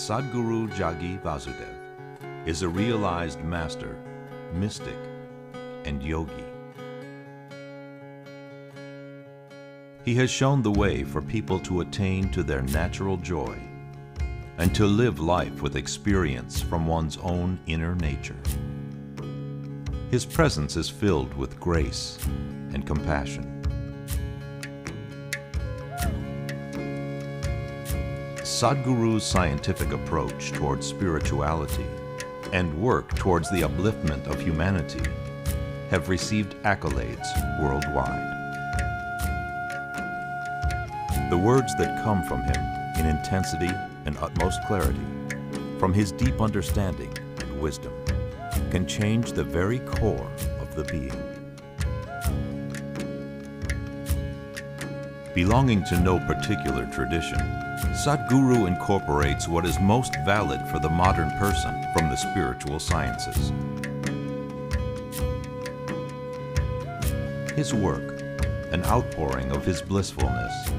Sadhguru Jagi Vasudev is a realized master, mystic, and yogi. He has shown the way for people to attain to their natural joy and to live life with experience from one's own inner nature. His presence is filled with grace and compassion. Sadhguru's scientific approach towards spirituality and work towards the upliftment of humanity have received accolades worldwide. The words that come from him in intensity and utmost clarity, from his deep understanding and wisdom, can change the very core of the being. Belonging to no particular tradition, Sadhguru incorporates what is most valid for the modern person from the spiritual sciences. His work, an outpouring of his blissfulness,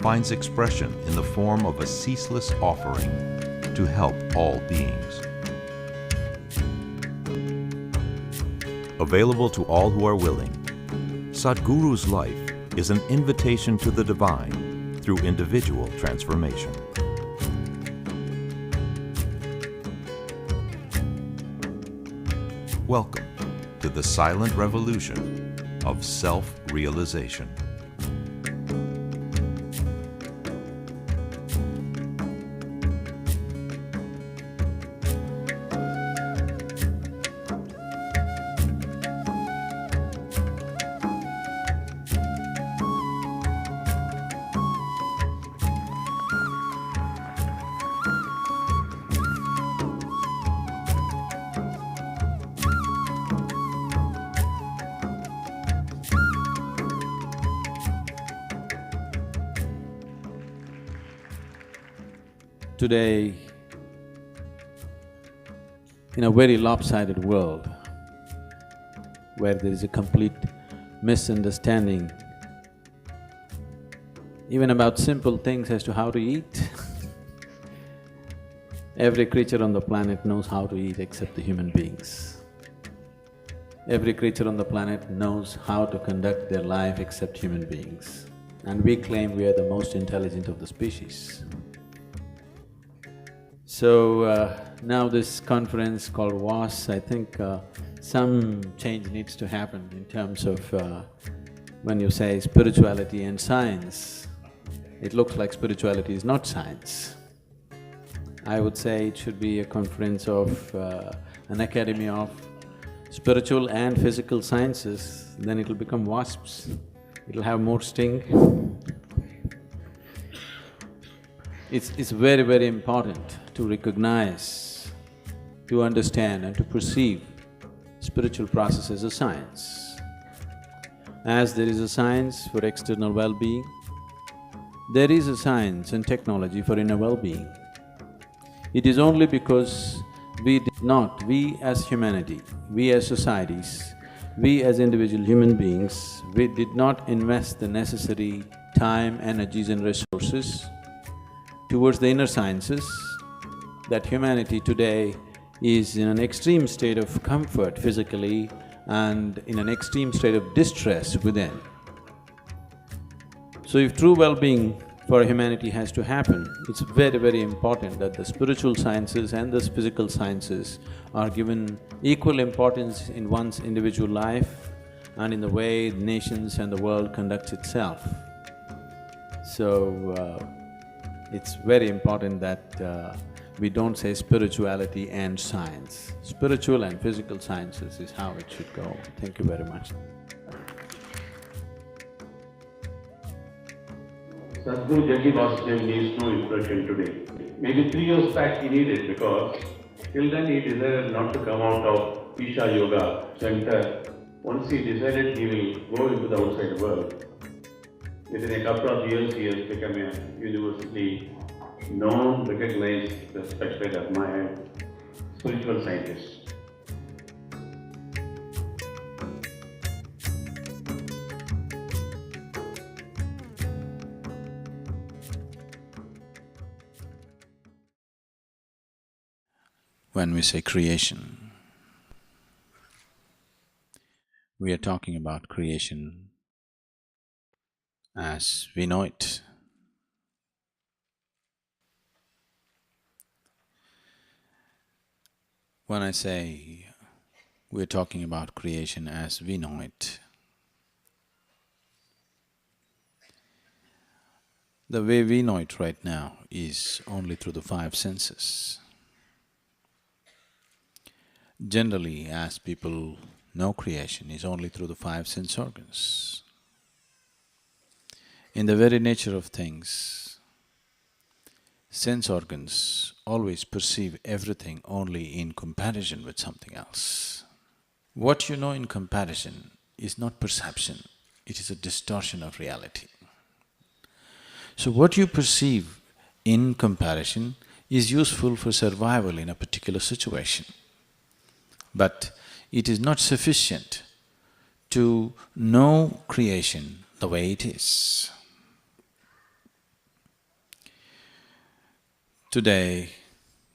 finds expression in the form of a ceaseless offering to help all beings. Available to all who are willing, Sadhguru's life is an invitation to the divine through individual transformation. Welcome to the silent revolution of self-realization. Today, in a very lopsided world, where there is a complete misunderstanding even about simple things as to how to eat, every creature on the planet knows how to eat except the human beings. Every creature on the planet knows how to conduct their life except human beings. And we claim we are the most intelligent of the species. So, now this conference called WAS, I think some change needs to happen in terms of when you say spirituality and science, it looks like spirituality is not science. I would say it should be a conference of an academy of spiritual and physical sciences, then it'll become WASPs, it'll have more sting. It's very, very important to recognize, to understand and to perceive spiritual process as a science. As there is a science for external well-being, there is a science and technology for inner well-being. It is only because we as humanity, we as societies, we as individual human beings, we did not invest the necessary time, energies and resources towards the inner sciences, that humanity today is in an extreme state of comfort physically and in an extreme state of distress within. So if true well-being for humanity has to happen, it's very, very important that the spiritual sciences and the physical sciences are given equal importance in one's individual life and in the way nations and the world conducts itself. So, it's very important that we don't say spirituality and science. Spiritual and physical sciences is how it should go. Thank you very much. Sadhguru Jagi Vasudev needs no instruction today. Maybe 3 years back he needed, because till then he decided not to come out of Isha Yoga Center. Once he decided he will go into the outside world, within a couple of years he has become a universally known, recognized, respected, admired spiritual scientist. When we say creation, we are talking about creation as we know it. When I say we're talking about creation as we know it, the way we know it right now is only through the five senses. Generally, as people know creation is only through the five sense organs. In the very nature of things, sense organs always perceive everything only in comparison with something else. What you know in comparison is not perception, it is a distortion of reality. So what you perceive in comparison is useful for survival in a particular situation, but it is not sufficient to know creation the way it is. Today,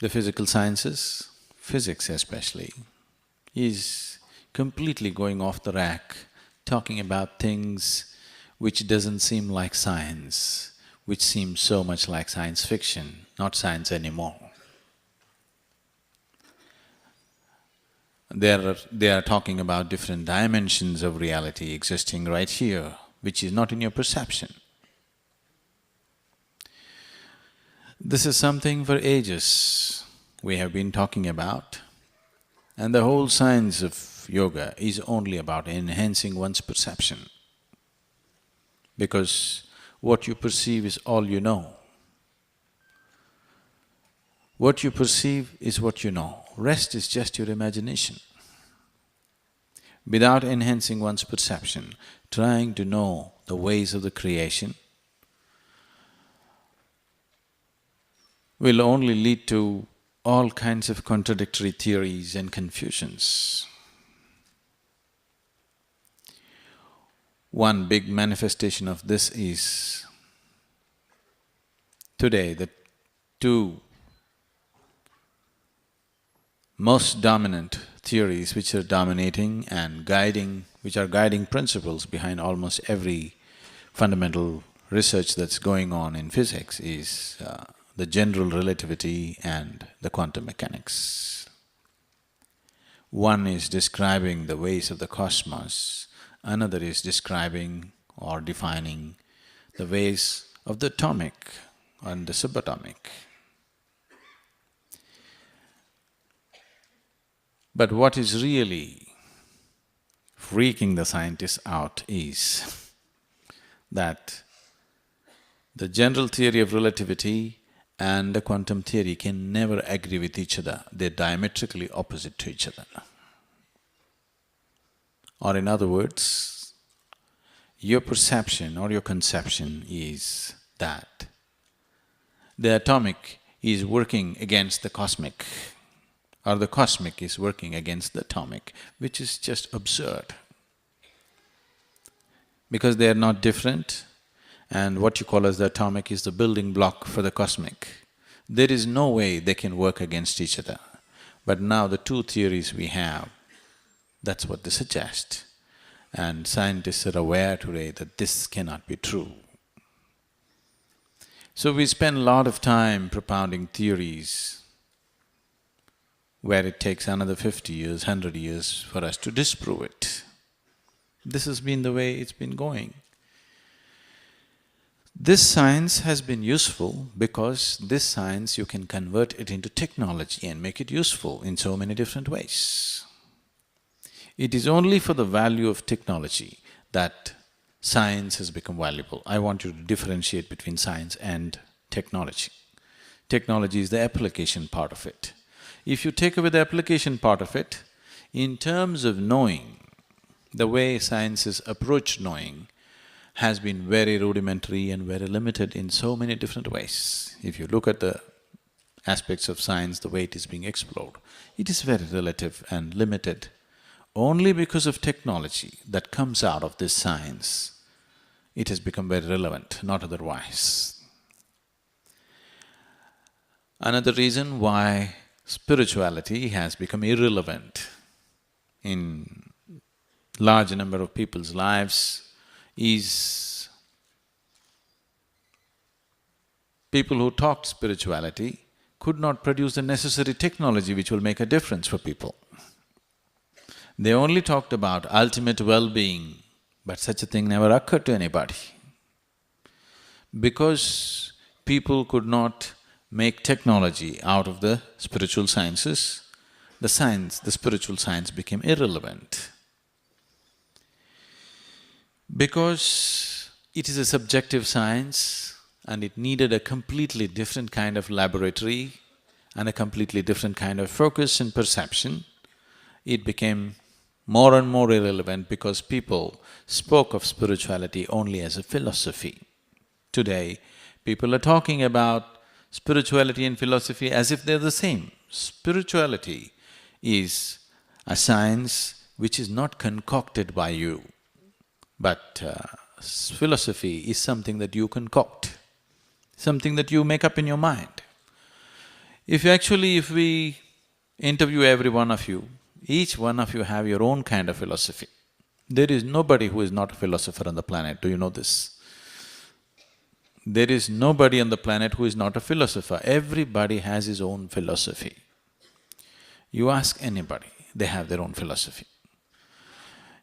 the physical sciences, physics especially, is completely going off the rack, talking about things which doesn't seem like science, which seems so much like science fiction, not science anymore. They are talking about different dimensions of reality existing right here, which is not in your perception. This is something for ages we have been talking about, and the whole science of yoga is only about enhancing one's perception, because what you perceive is all you know. What you perceive is what you know, rest is just your imagination. Without enhancing one's perception, trying to know the ways of the creation will only lead to all kinds of contradictory theories and confusions. One big manifestation of this is today the two most dominant theories which are dominating and guiding, which are guiding principles behind almost every fundamental research that's going on in physics is the general relativity and the quantum mechanics. One is describing the ways of the cosmos, another is describing or defining the ways of the atomic and the subatomic. But what is really freaking the scientists out is that the general theory of relativity and the quantum theory can never agree with each other, they're diametrically opposite to each other. Or in other words, your perception or your conception is that the atomic is working against the cosmic, or the cosmic is working against the atomic, which is just absurd. Because they are not different, and what you call as the atomic is the building block for the cosmic. There is no way they can work against each other. But now the two theories we have, that's what they suggest. And scientists are aware today that this cannot be true. So we spend a lot of time propounding theories where it takes another 50 years, 100 years for us to disprove it. This has been the way it's been going. This science has been useful because this science you can convert it into technology and make it useful in so many different ways. It is only for the value of technology that science has become valuable. I want you to differentiate between science and technology. Technology is the application part of it. If you take away the application part of it, in terms of knowing, the way sciences approach knowing has been very rudimentary and very limited in so many different ways. If you look at the aspects of science, the way it is being explored, it is very relative and limited. Only because of technology that comes out of this science, it has become very relevant, not otherwise. Another reason why spirituality has become irrelevant in large number of people's lives is people who talked spirituality could not produce the necessary technology which will make a difference for people. They only talked about ultimate well-being, but such a thing never occurred to anybody. Because people could not make technology out of the spiritual sciences, the spiritual science became irrelevant. Because it is a subjective science and it needed a completely different kind of laboratory and a completely different kind of focus and perception, it became more and more irrelevant because people spoke of spirituality only as a philosophy. Today, people are talking about spirituality and philosophy as if they're the same. Spirituality is a science which is not concocted by you, but philosophy is something that you concoct, something that you make up in your mind. If we interview every one of you, each one of you have your own kind of philosophy. There is nobody who is not a philosopher on the planet, do you know this? There is nobody on the planet who is not a philosopher, everybody has his own philosophy. You ask anybody, they have their own philosophy.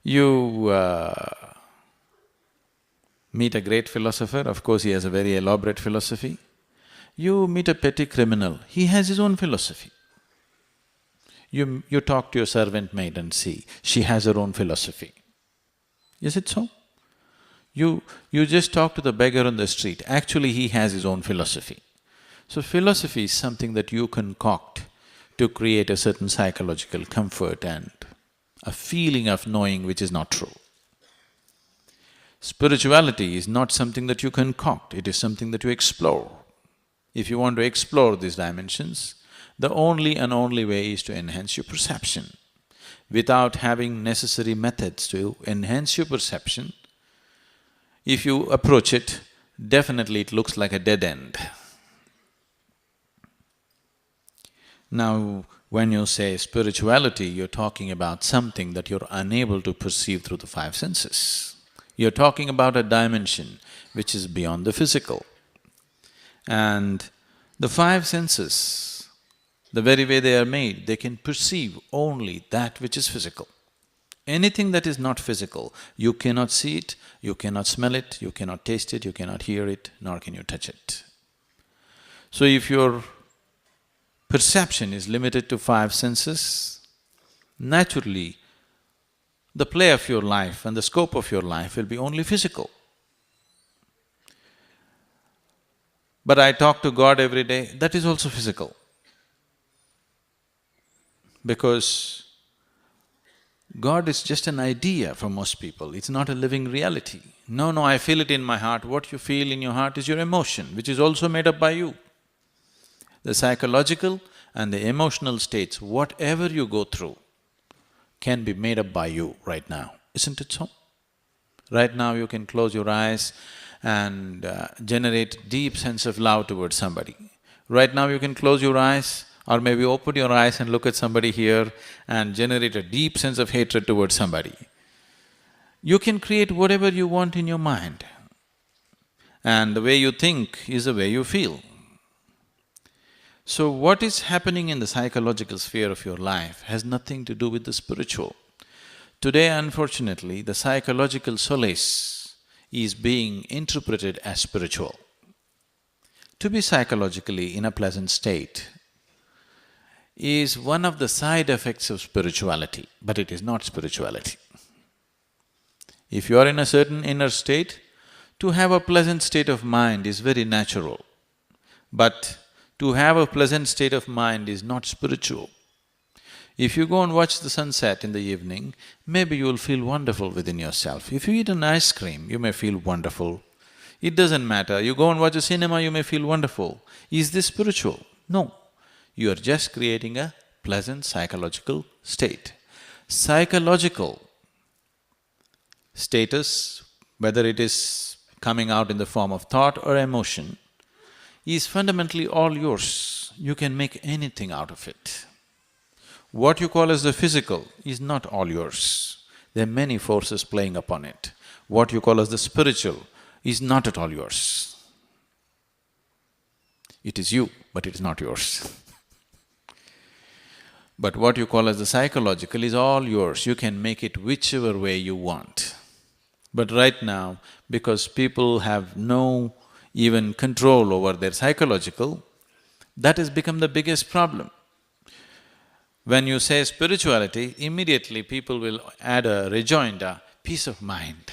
You meet a great philosopher, of course he has a very elaborate philosophy. You meet a petty criminal, he has his own philosophy. You talk to your servant maid and see, she has her own philosophy. Is it so? You just talk to the beggar on the street, actually he has his own philosophy. So philosophy is something that you concoct to create a certain psychological comfort and a feeling of knowing which is not true. Spirituality is not something that you concoct, it is something that you explore. If you want to explore these dimensions, the only and only way is to enhance your perception. Without having necessary methods to enhance your perception, if you approach it, definitely it looks like a dead end. Now, when you say spirituality, you're talking about something that you're unable to perceive through the five senses. You're talking about a dimension which is beyond the physical. And the five senses, the very way they are made, they can perceive only that which is physical. Anything that is not physical, you cannot see it, you cannot smell it, you cannot taste it, you cannot hear it, nor can you touch it. So if your perception is limited to five senses, naturally, the play of your life and the scope of your life will be only physical. But I talk to God every day, that is also physical. Because God is just an idea for most people, it's not a living reality. No, I feel it in my heart. What you feel in your heart is your emotion, which is also made up by you. The psychological and the emotional states, whatever you go through, can be made up by you right now, isn't it so? Right now you can close your eyes and generate deep sense of love towards somebody. Right now you can close your eyes or maybe open your eyes and look at somebody here and generate a deep sense of hatred towards somebody. You can create whatever you want in your mind, and the way you think is the way you feel. So what is happening in the psychological sphere of your life has nothing to do with the spiritual. Today, unfortunately, the psychological solace is being interpreted as spiritual. To be psychologically in a pleasant state is one of the side effects of spirituality, but it is not spirituality. If you are in a certain inner state, to have a pleasant state of mind is very natural, but to have a pleasant state of mind is not spiritual. If you go and watch the sunset in the evening, maybe you will feel wonderful within yourself. If you eat an ice cream, you may feel wonderful. It doesn't matter, you go and watch a cinema, you may feel wonderful. Is this spiritual? No. You are just creating a pleasant psychological state. Psychological status, whether it is coming out in the form of thought or emotion, is fundamentally all yours. you can make anything out of it. What you call as the physical is not all yours. There are many forces playing upon it. What you call as the spiritual is not at all yours. It is you, but it is not yours. But what you call as the psychological is all yours, you can make it whichever way you want. But right now, because people have no even control over their psychological, that has become the biggest problem. When you say spirituality, immediately people will add a rejoinder, peace of mind.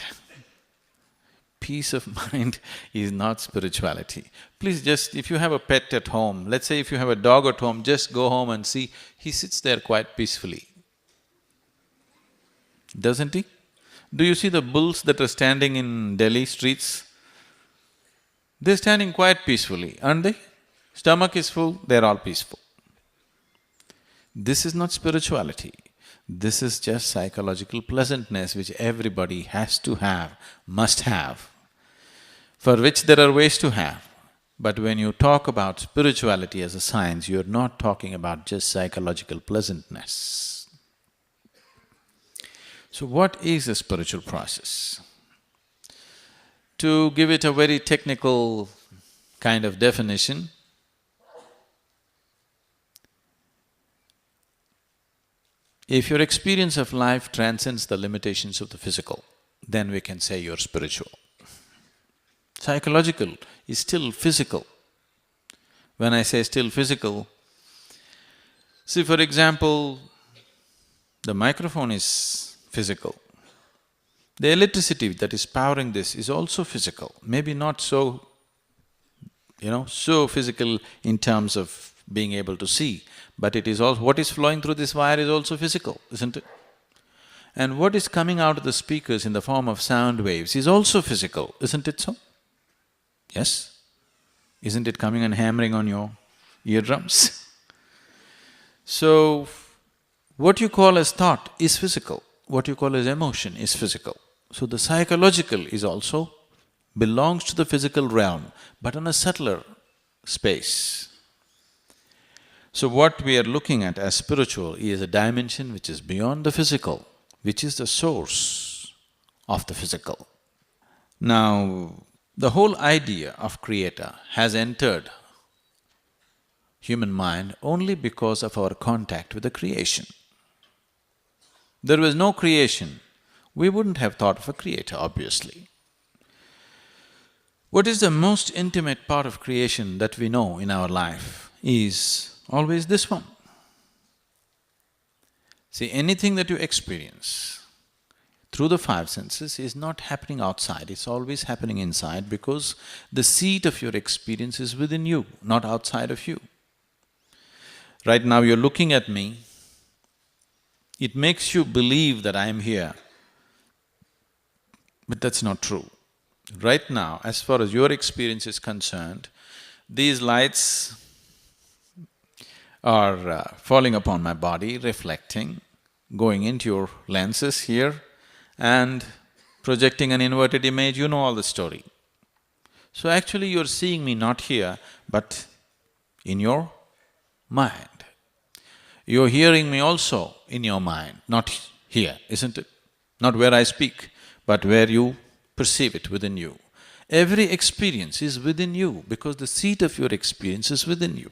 Peace of mind is not spirituality. Please just… if you have a pet at home, let's say if you have a dog at home, just go home and see, he sits there quite peacefully. Doesn't he? Do you see the bulls that are standing in Delhi streets? They're standing quite peacefully, aren't they? Stomach is full, they're all peaceful. This is not spirituality. This is just psychological pleasantness which everybody has to have, must have, for which there are ways to have. But when you talk about spirituality as a science, you're not talking about just psychological pleasantness. So what is a spiritual process? To give it a very technical kind of definition, if your experience of life transcends the limitations of the physical, then we can say you're spiritual. Psychological is still physical. When I say still physical, see, for example, the microphone is physical. The electricity that is powering this is also physical, maybe not so, so physical in terms of being able to see, but it is also… what is flowing through this wire is also physical, isn't it? And what is coming out of the speakers in the form of sound waves is also physical, isn't it so? Yes? Isn't it coming and hammering on your eardrums? So, what you call as thought is physical, what you call as emotion is physical. So the psychological is also… belongs to the physical realm, but on a subtler space. So what we are looking at as spiritual is a dimension which is beyond the physical, which is the source of the physical. Now, the whole idea of creator has entered human mind only because of our contact with the creation. There was no creation, we wouldn't have thought of a creator, obviously. What is the most intimate part of creation that we know in our life is always this one. See, anything that you experience through the five senses is not happening outside, it's always happening inside because the seat of your experience is within you, not outside of you. Right now you're looking at me, it makes you believe that I am here, but that's not true. Right now, as far as your experience is concerned, these lights are falling upon my body, reflecting, going into your lenses here and projecting an inverted image, you know all the story. So actually you're seeing me not here, but in your mind. You're hearing me also in your mind, not here, isn't it? Not where I speak, but where you perceive it within you. Every experience is within you because the seat of your experience is within you.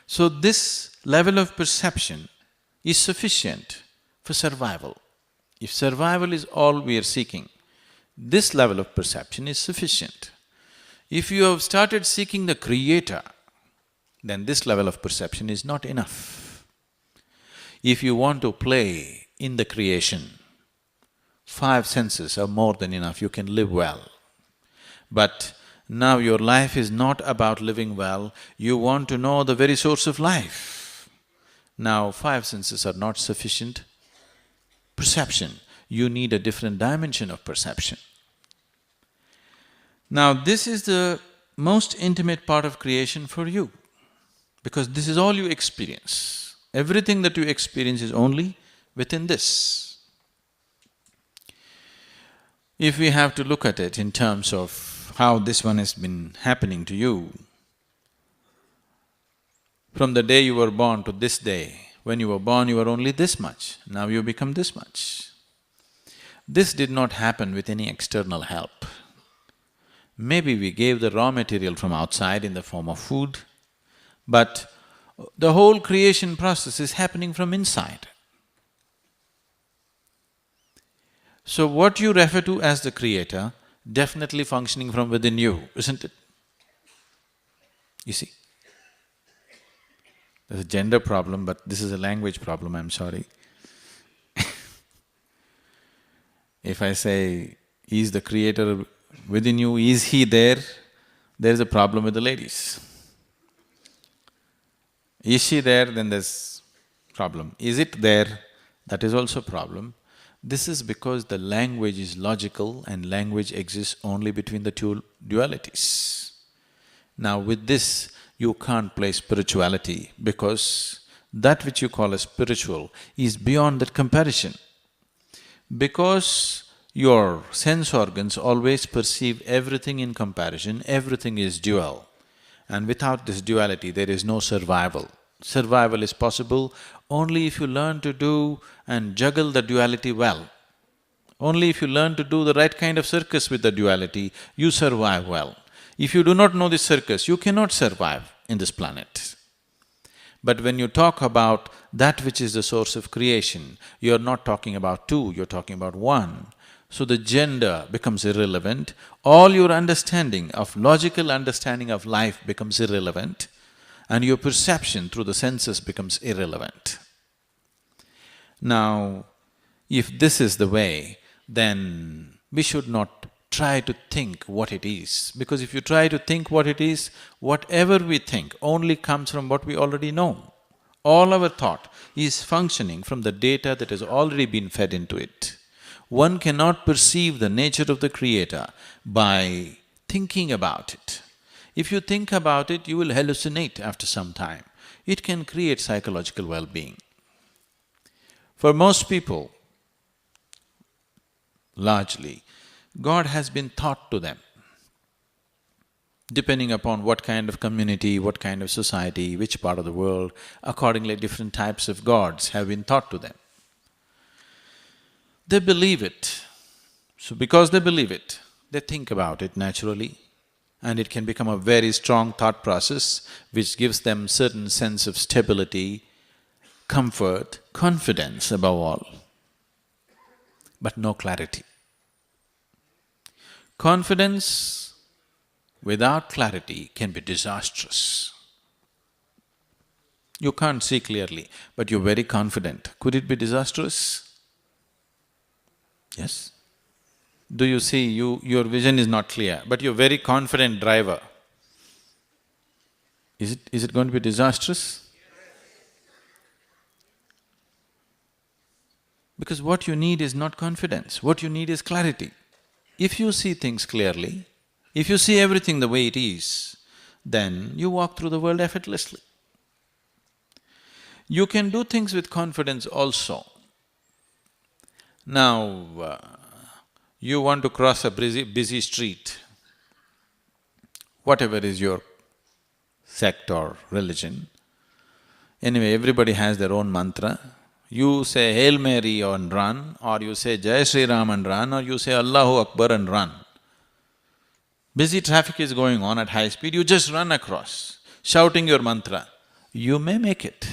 So this level of perception is sufficient for survival. If survival is all we are seeking, this level of perception is sufficient. If you have started seeking the creator, then this level of perception is not enough. If you want to play in the creation, five senses are more than enough, you can live well. But now your life is not about living well, you want to know the very source of life. Now five senses are not sufficient perception, you need a different dimension of perception. Now this is the most intimate part of creation for you, because this is all you experience. Everything that you experience is only within this. If we have to look at it in terms of how this one has been happening to you, From the day you were born to this day, when you were born, you were only this much, now you become this much. This did not happen with any external help. Maybe we gave the raw material from outside in the form of food, but the whole creation process is happening from inside. So what you refer to as the creator, definitely functioning from within you, isn't it? You see? There's a gender problem, but this is a language problem, I'm sorry. If I say, is the creator within you, is he there? There's a problem with the ladies. Is she there? Then there's problem. Is it there? That is also a problem. This is because the language is logical and language exists only between the two dualities. Now with this, you can't play spirituality because that which you call as spiritual is beyond that comparison. Because your sense organs always perceive everything in comparison, everything is dual. And without this duality, there is no survival. Survival is possible only if you learn to do and juggle the duality well. Only if you learn to do the right kind of circus with the duality, you survive well. If you do not know this circus, you cannot survive in this planet. But when you talk about that which is the source of creation, you're not talking about two, you're talking about one. So the gender becomes irrelevant, all your understanding of… logical understanding of life becomes irrelevant, and your perception through the senses becomes irrelevant. Now, if this is the way, then we should not try to think what it is, because if you try to think what it is, whatever we think only comes from what we already know. All our thought is functioning from the data that has already been fed into it. One cannot perceive the nature of the creator by thinking about it. If you think about it, you will hallucinate after some time. It can create psychological well-being. For most people, largely, God has been taught to them. Depending upon what kind of community, what kind of society, which part of the world, accordingly different types of gods have been taught to them. They believe it. So because they believe it, they think about it naturally, and it can become a very strong thought process which gives them certain sense of stability, comfort, confidence above all, but no clarity. Confidence without clarity can be disastrous. You can't see clearly, but you're very confident. Could it be disastrous? Yes. Do you see, your vision is not clear, but you're very confident driver. Is it going to be disastrous? Because what you need is not confidence, what you need is clarity. If you see things clearly, if you see everything the way it is, then you walk through the world effortlessly. You can do things with confidence also. Now, you want to cross a busy street, whatever is your sect or religion. Anyway, everybody has their own mantra. You say Hail Mary and run, or you say Jai Shri Ram and run, or you say Allahu Akbar and run. Busy traffic is going on at high speed, you just run across, shouting your mantra. You may make it.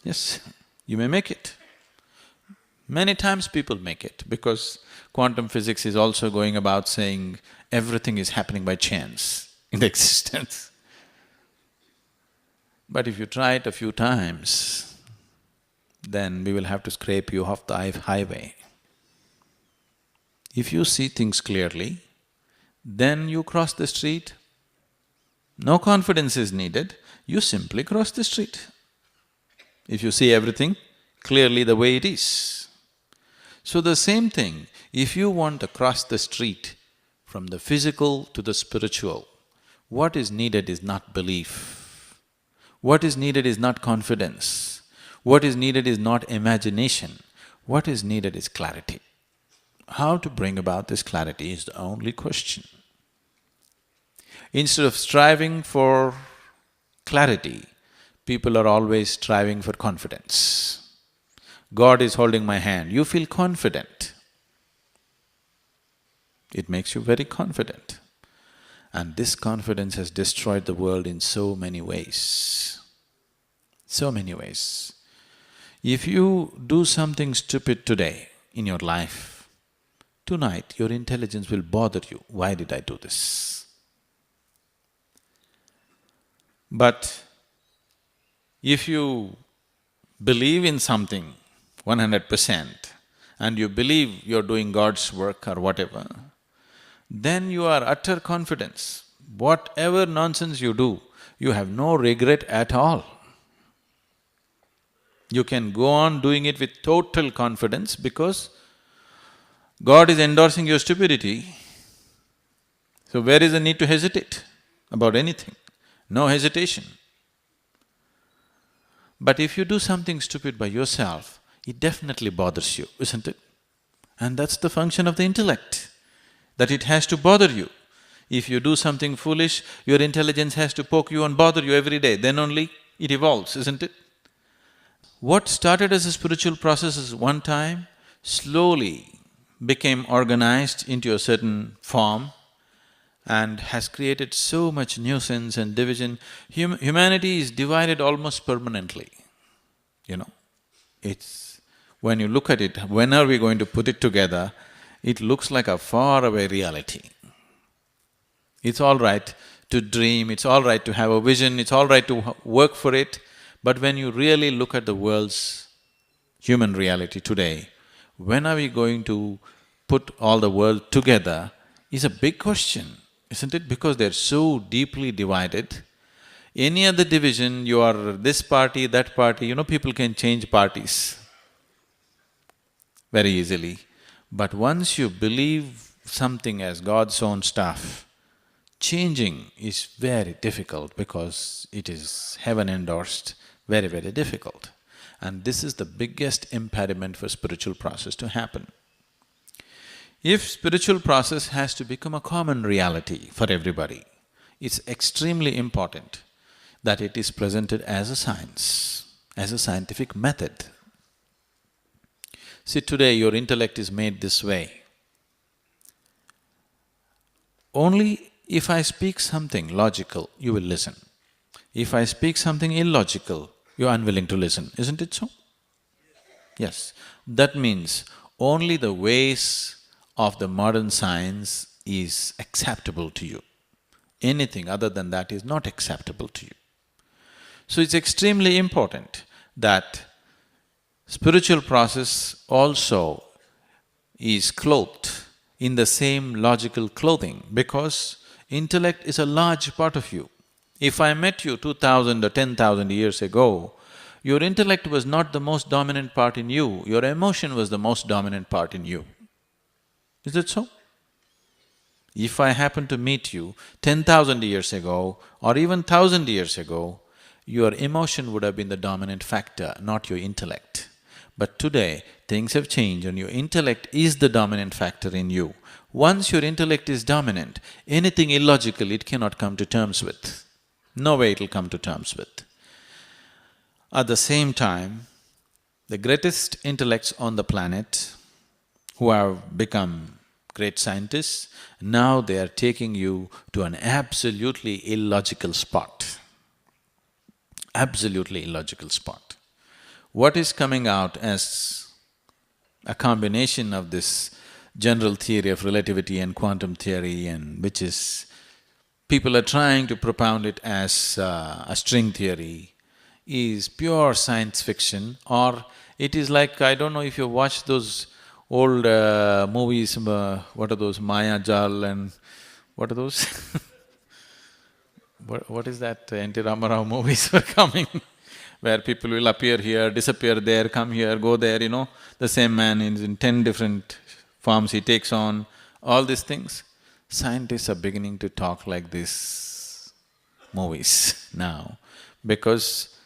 Yes, you may make it. Many times people make it, because quantum physics is also going about saying everything is happening by chance in the existence. But if you try it a few times, then we will have to scrape you off the highway. If you see things clearly, then you cross the street, no confidence is needed, you simply cross the street. If you see everything clearly the way it is. So the same thing, if you want to cross the street from the physical to the spiritual, what is needed is not belief. What is needed is not confidence. What is needed is not imagination. What is needed is clarity. How to bring about this clarity is the only question. Instead of striving for clarity, people are always striving for confidence. God is holding my hand, you feel confident. It makes you very confident. And this confidence has destroyed the world in so many ways. So many ways. If you do something stupid today in your life, tonight your intelligence will bother you, why did I do this? But if you believe in something 100% and you believe you're doing God's work or whatever, then you are utter confidence. Whatever nonsense you do, you have no regret at all. You can go on doing it with total confidence because God is endorsing your stupidity. So where is the need to hesitate about anything? No hesitation. But if you do something stupid by yourself, it definitely bothers you, isn't it? And that's the function of the intellect, that it has to bother you. If you do something foolish, your intelligence has to poke you and bother you every day, then only it evolves, isn't it? What started as a spiritual process is one time slowly became organized into a certain form and has created so much nuisance and division. Humanity is divided almost permanently, you know. It's… when you look at it, when are we going to put it together, it looks like a faraway reality. It's all right to dream, it's all right to have a vision, it's all right to work for it, but when you really look at the world's human reality today, when are we going to put all the world together is a big question, isn't it? Because they're so deeply divided. Any other division, you are this party, that party, you know, people can change parties very easily. But once you believe something as God's own stuff, changing is very difficult because it is heaven endorsed, very, very difficult. And this is the biggest impediment for spiritual process to happen. If spiritual process has to become a common reality for everybody, it's extremely important that it is presented as a science, as a scientific method. See, today your intellect is made this way. Only if I speak something logical, you will listen. If I speak something illogical, you're unwilling to listen, isn't it so? Yes. That means only the ways of the modern science is acceptable to you. Anything other than that is not acceptable to you. So it's extremely important that spiritual process also is clothed in the same logical clothing because intellect is a large part of you. If I met you 2000 or 10,000 years ago, your intellect was not the most dominant part in you, your emotion was the most dominant part in you. Is it so? If I happen to meet you 10,000 years ago or even 1,000 years ago, your emotion would have been the dominant factor, not your intellect. But today, things have changed and your intellect is the dominant factor in you. Once your intellect is dominant, anything illogical it cannot come to terms with. No way it'll come to terms with. At the same time, the greatest intellects on the planet who have become great scientists, now they are taking you to an absolutely illogical spot. Absolutely illogical spot. What is coming out as a combination of this general theory of relativity and quantum theory, and which is… people are trying to propound it as a string theory, is pure science fiction, or it is like… I don't know if you watched those old movies, what are those, Maya Jal and… what are those? What is that N.T. Ramarao movies were coming where people will appear here, disappear there, come here, go there, you know, the same man is in 10 different forms he takes on, all these things. Scientists are beginning to talk like these movies now because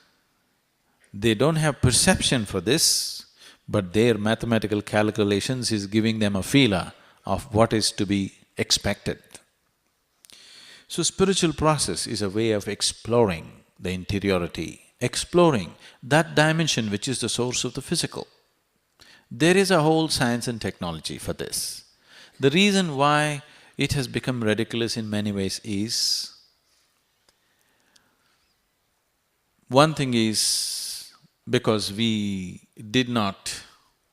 they don't have perception for this, but their mathematical calculations is giving them a feeler of what is to be expected. So spiritual process is a way of exploring the interiority, exploring that dimension which is the source of the physical. There is a whole science and technology for this. The reason why it has become ridiculous in many ways is, one thing is because we did not,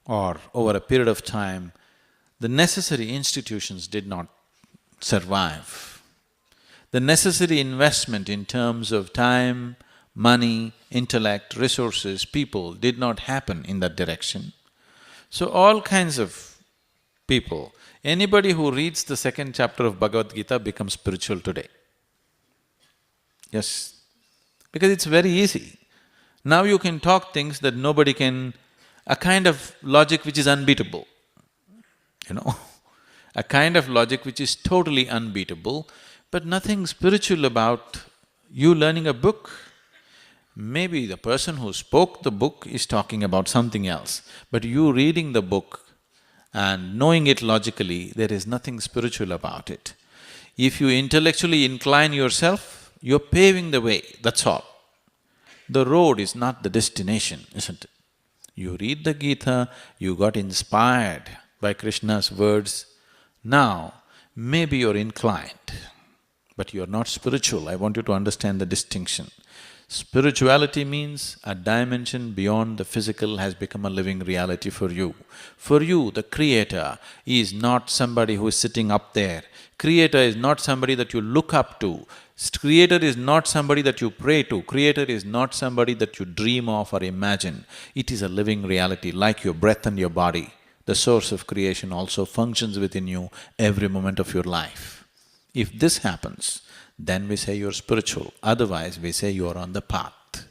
or over a period of time, the necessary institutions did not survive. The necessary investment in terms of time, money, intellect, resources, people did not happen in that direction. So all kinds of people, anybody who reads the second chapter of Bhagavad Gita becomes spiritual today. Yes, because it's very easy. Now you can talk things that nobody can… a kind of logic which is unbeatable, you know a kind of logic which is totally unbeatable, but nothing spiritual about you learning a book. Maybe the person who spoke the book is talking about something else, but you reading the book and knowing it logically, there is nothing spiritual about it. If you intellectually incline yourself, you're paving the way, that's all. The road is not the destination, isn't it? You read the Gita, you got inspired by Krishna's words. Now, maybe you're inclined, but you're not spiritual. I want you to understand the distinction. Spirituality means a dimension beyond the physical has become a living reality for you. For you, the Creator is not somebody who is sitting up there. Creator is not somebody that you look up to. Creator is not somebody that you pray to. Creator is not somebody that you dream of or imagine. It is a living reality, like your breath and your body. The source of creation also functions within you every moment of your life. If this happens, then we say you're spiritual, otherwise we say you're on the path.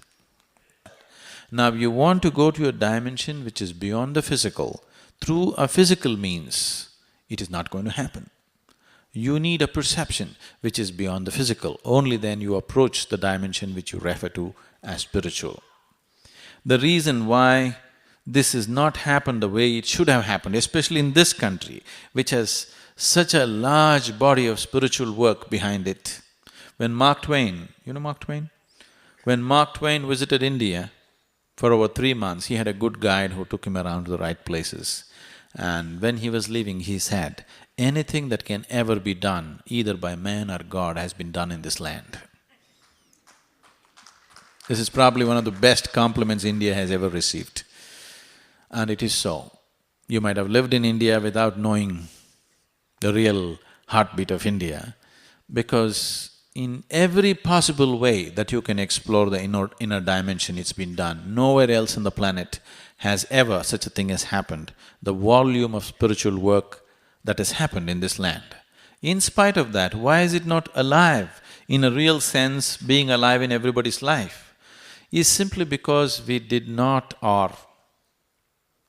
Now you want to go to a dimension which is beyond the physical, through a physical means, it is not going to happen. You need a perception which is beyond the physical, only then you approach the dimension which you refer to as spiritual. The reason why this has not happened the way it should have happened, especially in this country, which has such a large body of spiritual work behind it. When Mark Twain, you know Mark Twain? When Mark Twain visited India for over 3 months, he had a good guide who took him around to the right places. And when he was leaving, he said, anything that can ever be done, either by man or God, has been done in this land. This is probably one of the best compliments India has ever received. And it is so. You might have lived in India without knowing the real heartbeat of India, because in every possible way that you can explore the inner dimension, it's been done. Nowhere else on the planet has ever such a thing has happened. The volume of spiritual work that has happened in this land. In spite of that, why is it not alive in a real sense, being alive in everybody's life? Is simply because we did not, or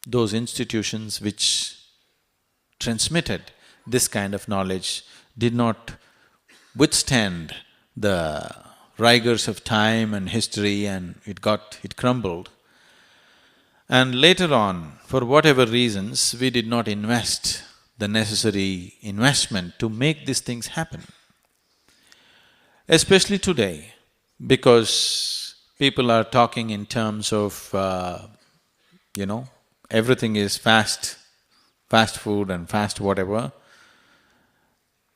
those institutions which transmitted this kind of knowledge did not withstand the rigors of time and history, and it crumbled. And later on, for whatever reasons, we did not invest the necessary investment to make these things happen. Especially today, because people are talking in terms of, everything is fast food and fast whatever.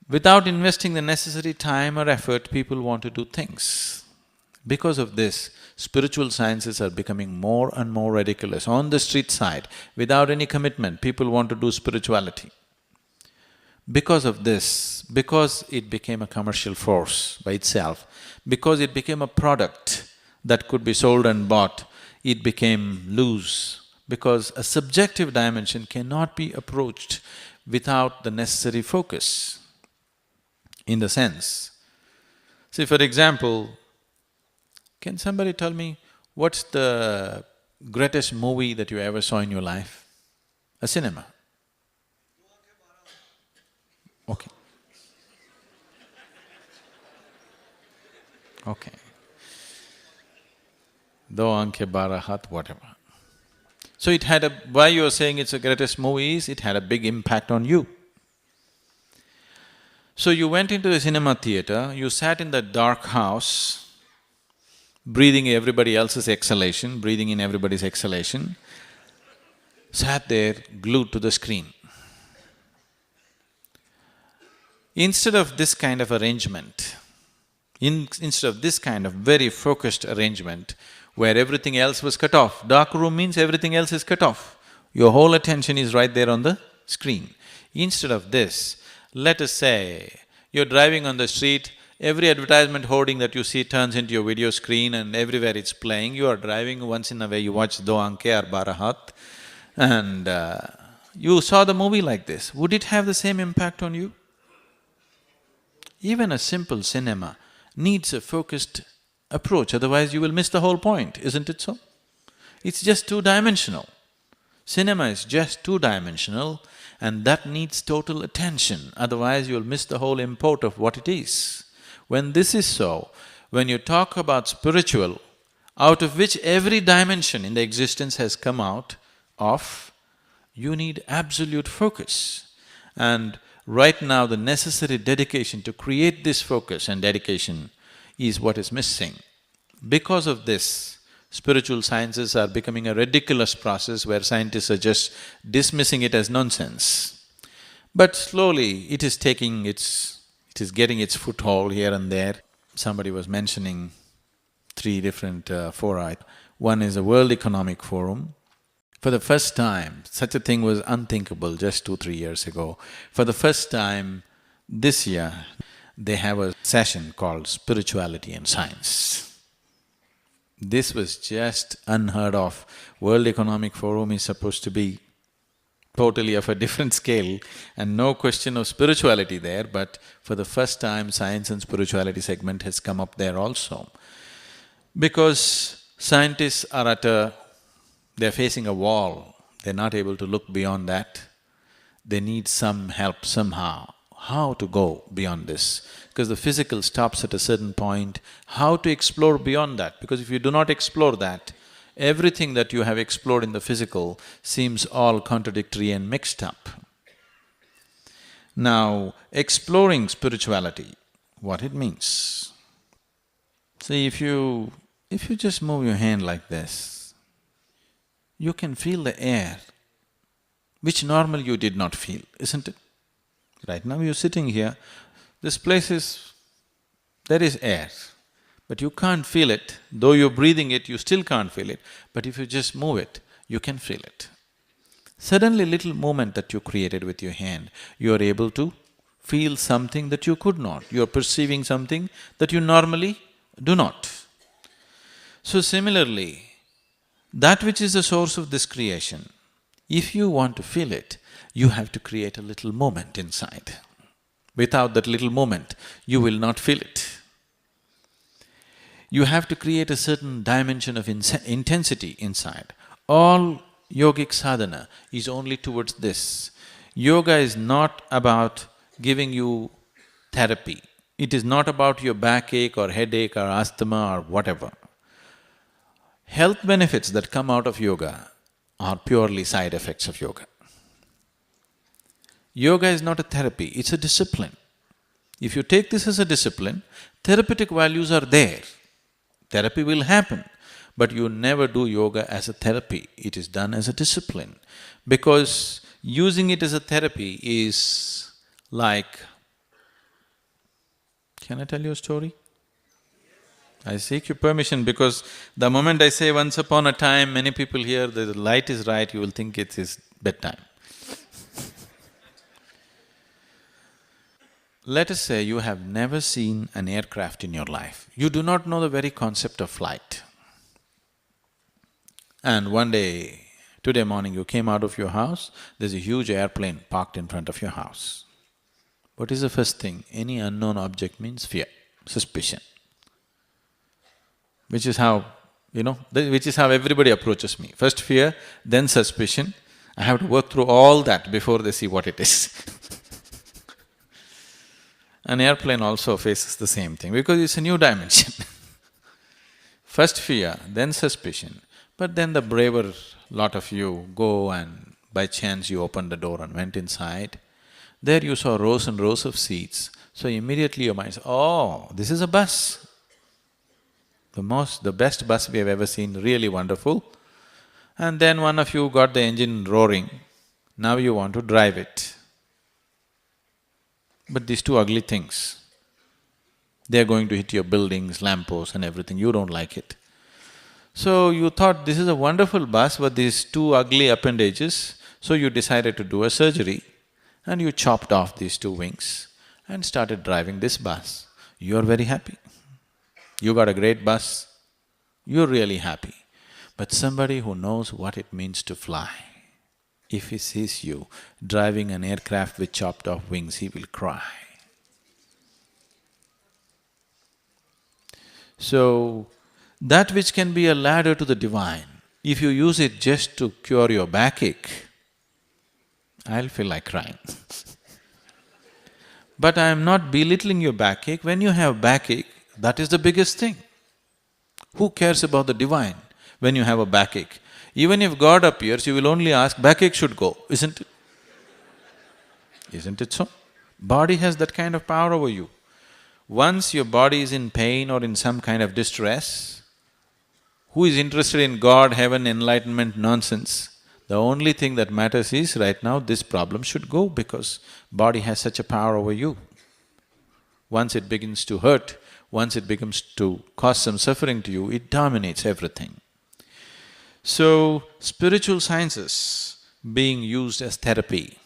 Without investing the necessary time or effort, people want to do things. Because of this, spiritual sciences are becoming more and more ridiculous. On the street side, without any commitment, people want to do spirituality. Because of this, because it became a commercial force by itself, because it became a product that could be sold and bought, it became loose. Because a subjective dimension cannot be approached without the necessary focus. In the sense, see, for example, can somebody tell me what's the greatest movie that you ever saw in your life? A cinema. Okay. Okay. Do Aankhe Bara Hath, whatever. So it had why you're saying it's the greatest movie is, it had a big impact on you. So you went into the cinema theater, you sat in that dark house, breathing everybody else's exhalation, breathing in everybody's exhalation, sat there glued to the screen. Instead of this kind of arrangement, instead of this kind of very focused arrangement where everything else was cut off, dark room means everything else is cut off. Your whole attention is right there on the screen. Instead of this, let us say you're driving on the street, every advertisement hoarding that you see turns into your video screen and everywhere it's playing. You are driving, once in a way you watch Do Anke or Barahat and you saw the movie like this. Would it have the same impact on you? Even a simple cinema needs a focused approach, otherwise you will miss the whole point, isn't it so? It's just two-dimensional. Cinema is just two-dimensional and that needs total attention, otherwise you'll miss the whole import of what it is. When this is so, when you talk about spiritual, out of which every dimension in the existence has come out of, you need absolute focus. And right now the necessary dedication to create this focus and dedication is what is missing. Because of this, spiritual sciences are becoming a ridiculous process where scientists are just dismissing it as nonsense. But slowly it is getting its foothold here and there. Somebody was mentioning three different fora. One is the World Economic Forum. For the first time, such a thing was unthinkable just 2-3 years ago. For the first time this year, they have a session called Spirituality and Science. This was just unheard of. World Economic Forum is supposed to be totally of a different scale and no question of spirituality there, but for the first time science and spirituality segment has come up there also. Because scientists are they're facing a wall, they're not able to look beyond that. They need some help somehow. How to go beyond this? Because the physical stops at a certain point, how to explore beyond that? Because if you do not explore that, everything that you have explored in the physical seems all contradictory and mixed up. Now, exploring spirituality, what it means. See, if you just move your hand like this, you can feel the air, which normally you did not feel, isn't it? Right now you're sitting here, this place there is air, but you can't feel it. Though you're breathing it, you still can't feel it, but if you just move it, you can feel it. Suddenly little movement that you created with your hand, you are able to feel something that you could not. You are perceiving something that you normally do not. So similarly, that which is the source of this creation, if you want to feel it, you have to create a little moment inside. Without that little moment, you will not feel it. You have to create a certain dimension of intensity inside. All yogic sadhana is only towards this. Yoga is not about giving you therapy. It is not about your backache or headache or asthma or whatever. Health benefits that come out of yoga are purely side effects of yoga. Yoga is not a therapy, it's a discipline. If you take this as a discipline, therapeutic values are there. Therapy will happen, but you never do yoga as a therapy, it is done as a discipline. Because using it as a therapy is like… Can I tell you a story? I seek your permission because the moment I say once upon a time, many people here, the light is right, you will think it is bedtime. Let us say you have never seen an aircraft in your life. You do not know the very concept of flight. And one day, today morning you came out of your house, there's a huge airplane parked in front of your house. What is the first thing? Any unknown object means fear, suspicion. Which is how, which is how everybody approaches me. First fear, then suspicion. I have to work through all that before they see what it is. An airplane also faces the same thing because it's a new dimension. First fear, then suspicion, but then the braver lot of you go and by chance you opened the door and went inside. There you saw rows and rows of seats, So immediately your mind says, oh, this is a bus. The best bus we have ever seen, really wonderful. And then one of you got the engine roaring, now you want to drive it. But these two ugly things, they're going to hit your buildings, lampposts and everything, you don't like it. So you thought this is a wonderful bus, but these two ugly appendages, so you decided to do a surgery and you chopped off these two wings and started driving this bus. You're very happy. You got a great bus, you're really happy. But somebody who knows what it means to fly, if he sees you driving an aircraft with chopped off wings, he will cry. So, that which can be a ladder to the divine, if you use it just to cure your backache, I'll feel like crying. But I am not belittling your backache. When you have backache, that is the biggest thing. Who cares about the divine when you have a backache? Even if God appears, you will only ask, backache should go, isn't it? Isn't it so? Body has that kind of power over you. Once your body is in pain or in some kind of distress, who is interested in God, heaven, enlightenment nonsense? The only thing that matters is, right now, this problem should go because body has such a power over you. Once it begins to hurt, once it begins to cause some suffering to you, it dominates everything. So, spiritual sciences being used as therapy,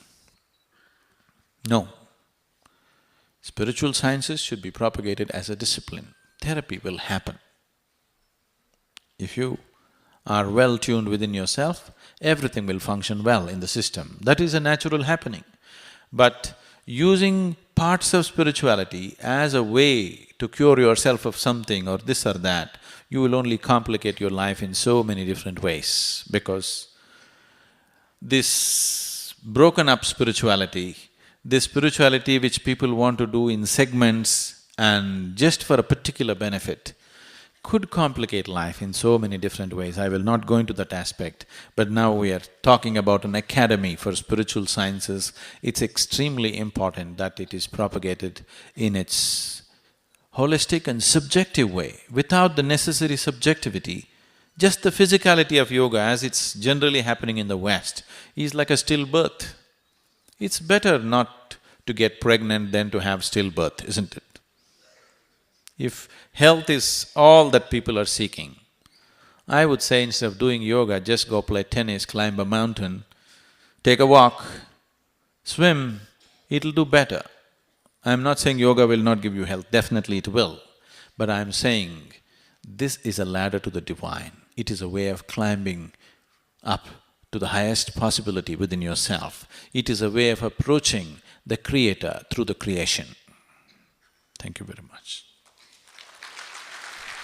no. Spiritual sciences should be propagated as a discipline. Therapy will happen. If you are well tuned within yourself, everything will function well in the system. That is a natural happening. But using parts of spirituality as a way to cure yourself of something or this or that, you will only complicate your life in so many different ways because this broken up spirituality, this spirituality which people want to do in segments and just for a particular benefit, could complicate life in so many different ways. I will not go into that aspect, but now we are talking about an academy for spiritual sciences. It's extremely important that it is propagated in its holistic and subjective way, without the necessary subjectivity. Just the physicality of yoga as it's generally happening in the West is like a stillbirth. It's better not to get pregnant than to have stillbirth, isn't it? If health is all that people are seeking, I would say instead of doing yoga, just go play tennis, climb a mountain, take a walk, swim, it'll do better. I'm not saying yoga will not give you health, definitely it will. But I'm saying this is a ladder to the divine. It is a way of climbing up to the highest possibility within yourself. It is a way of approaching the Creator through the creation. Thank you very much.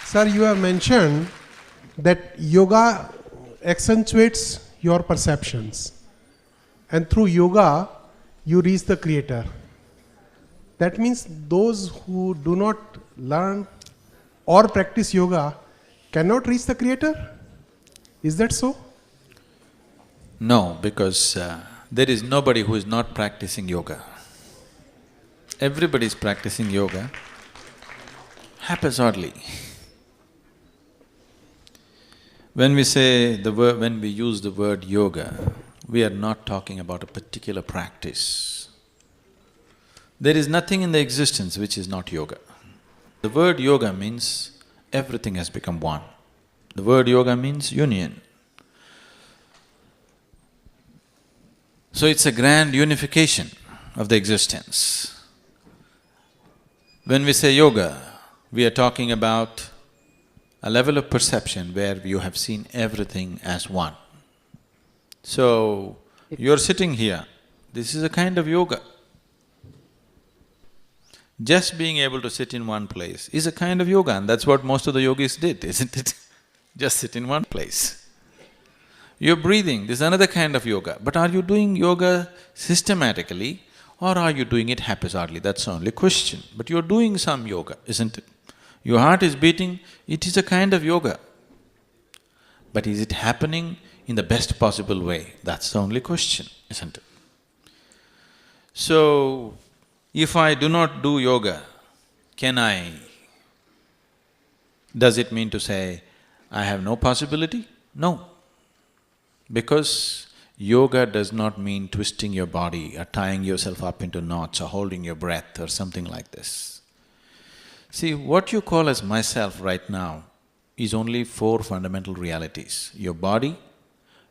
Sir, you have mentioned that yoga accentuates your perceptions and through yoga you reach the Creator. That means those who do not learn or practice yoga cannot reach the Creator? Is that so? No, because there is nobody who is not practicing yoga. Everybody is practicing yoga haphazardly. When we say the word… when we use the word yoga, we are not talking about a particular practice. There is nothing in the existence which is not yoga. The word yoga means everything has become one. The word yoga means union. So it's a grand unification of the existence. When we say yoga, we are talking about a level of perception where you have seen everything as one. So, you're sitting here, this is a kind of yoga. Just being able to sit in one place is a kind of yoga, and that's what most of the yogis did, isn't it? Just sit in one place. You're breathing, this is another kind of yoga. But are you doing yoga systematically or are you doing it haphazardly? That's the only question. But you're doing some yoga, isn't it? Your heart is beating, it is a kind of yoga. But is it happening in the best possible way? That's the only question, isn't it? So, If I do not do yoga, can I… does it mean to say I have no possibility? No. Because yoga does not mean twisting your body or tying yourself up into knots or holding your breath or something like this. See, what you call as myself right now is only four fundamental realities: your body,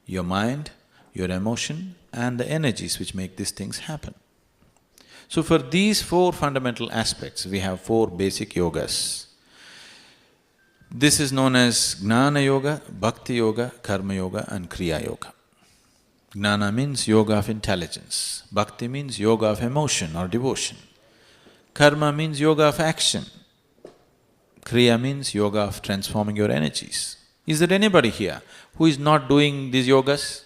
your mind, your emotion and the energies which make these things happen. So for these four fundamental aspects, we have four basic yogas. This is known as Jnana Yoga, Bhakti Yoga, Karma Yoga and Kriya Yoga. Jnana means yoga of intelligence, Bhakti means yoga of emotion or devotion, Karma means yoga of action, Kriya means yoga of transforming your energies. Is there anybody here who is not doing these yogas?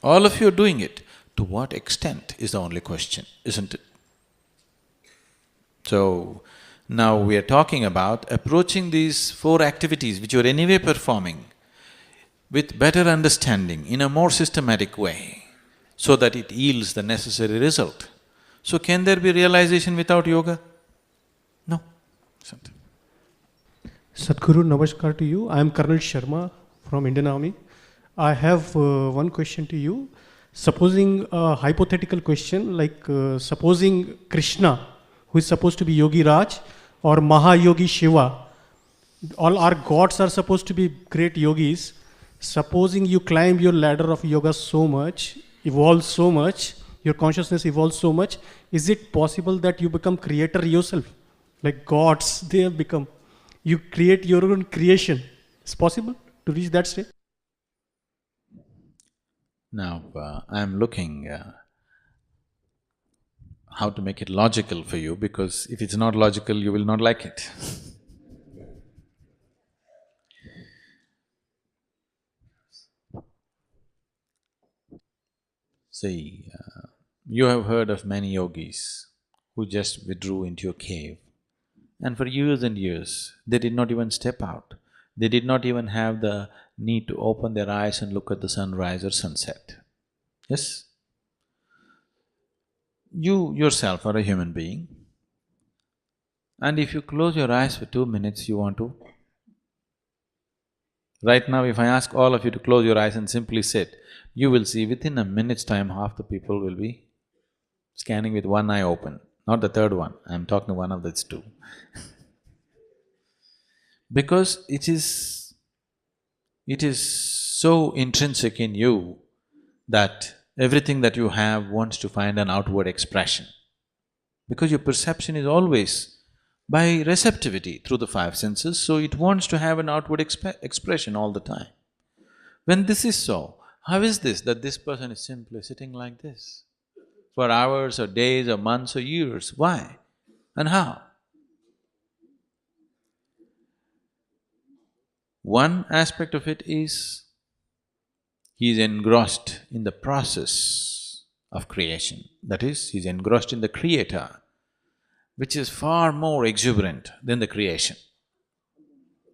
All of you are doing it. To what extent is the only question, isn't it? So, now we are talking about approaching these four activities which you are anyway performing with better understanding in a more systematic way so that it yields the necessary result. So can there be realization without yoga? No, isn't it? Sadhguru, namaskar to you. I am Colonel Sharma from Indian Army. I have one question to you. Supposing a hypothetical question, like supposing Krishna, who is supposed to be Yogi Raj, or Mahayogi Shiva, all our gods are supposed to be great yogis. Supposing you climb your ladder of yoga so much, evolve so much, your consciousness evolves so much, is it possible that you become creator yourself? Like gods, they have become. You create your own creation. It's possible to reach that state? Now, I'm looking how to make it logical for you, because if it's not logical, you will not like it. See, you have heard of many yogis who just withdrew into a cave, and for years and years, they did not even step out. They did not even have the need to open their eyes and look at the sunrise or sunset. Yes? You yourself are a human being, and if you close your eyes for 2 minutes, you want to… Right now, if I ask all of you to close your eyes and simply sit, you will see within a minute's time, half the people will be scanning with one eye open, not the third one, I'm talking one of these two. Because it is so intrinsic in you that everything that you have wants to find an outward expression. Because your perception is always by receptivity through the five senses, so it wants to have an outward expression all the time. When this is so, how is this that this person is simply sitting like this for hours or days or months or years? Why and how? One aspect of it is he is engrossed in the process of creation. That is, he is engrossed in the creator, which is far more exuberant than the creation,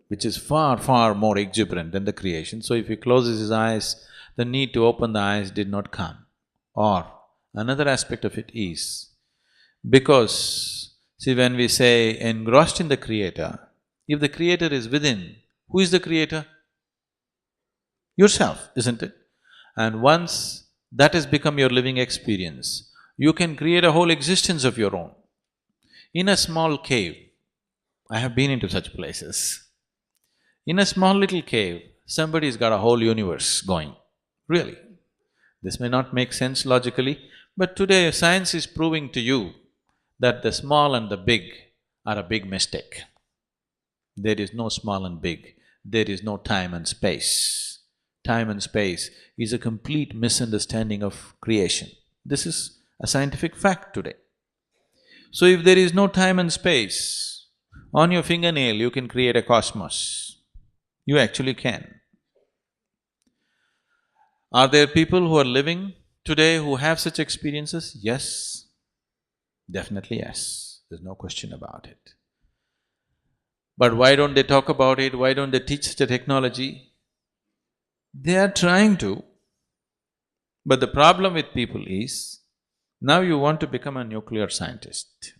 which is far, far more exuberant than the creation. So if he closes his eyes, the need to open the eyes did not come. Or another aspect of it is, because, see, when we say engrossed in the creator, if the creator is within, who is the creator? Yourself, isn't it? And once that has become your living experience, you can create a whole existence of your own. In a small cave, I have been into such places. In a small little cave, somebody's got a whole universe going, really. This may not make sense logically, but today science is proving to you that the small and the big are a big mistake. There is no small and big, there is no time and space. Time and space is a complete misunderstanding of creation. This is a scientific fact today. So if there is no time and space, on your fingernail you can create a cosmos. You actually can. Are there people who are living today who have such experiences? Yes, definitely yes, there's no question about it. But why don't they talk about it? Why don't they teach such a technology? They are trying to, but the problem with people is, Now you want to become a nuclear scientist.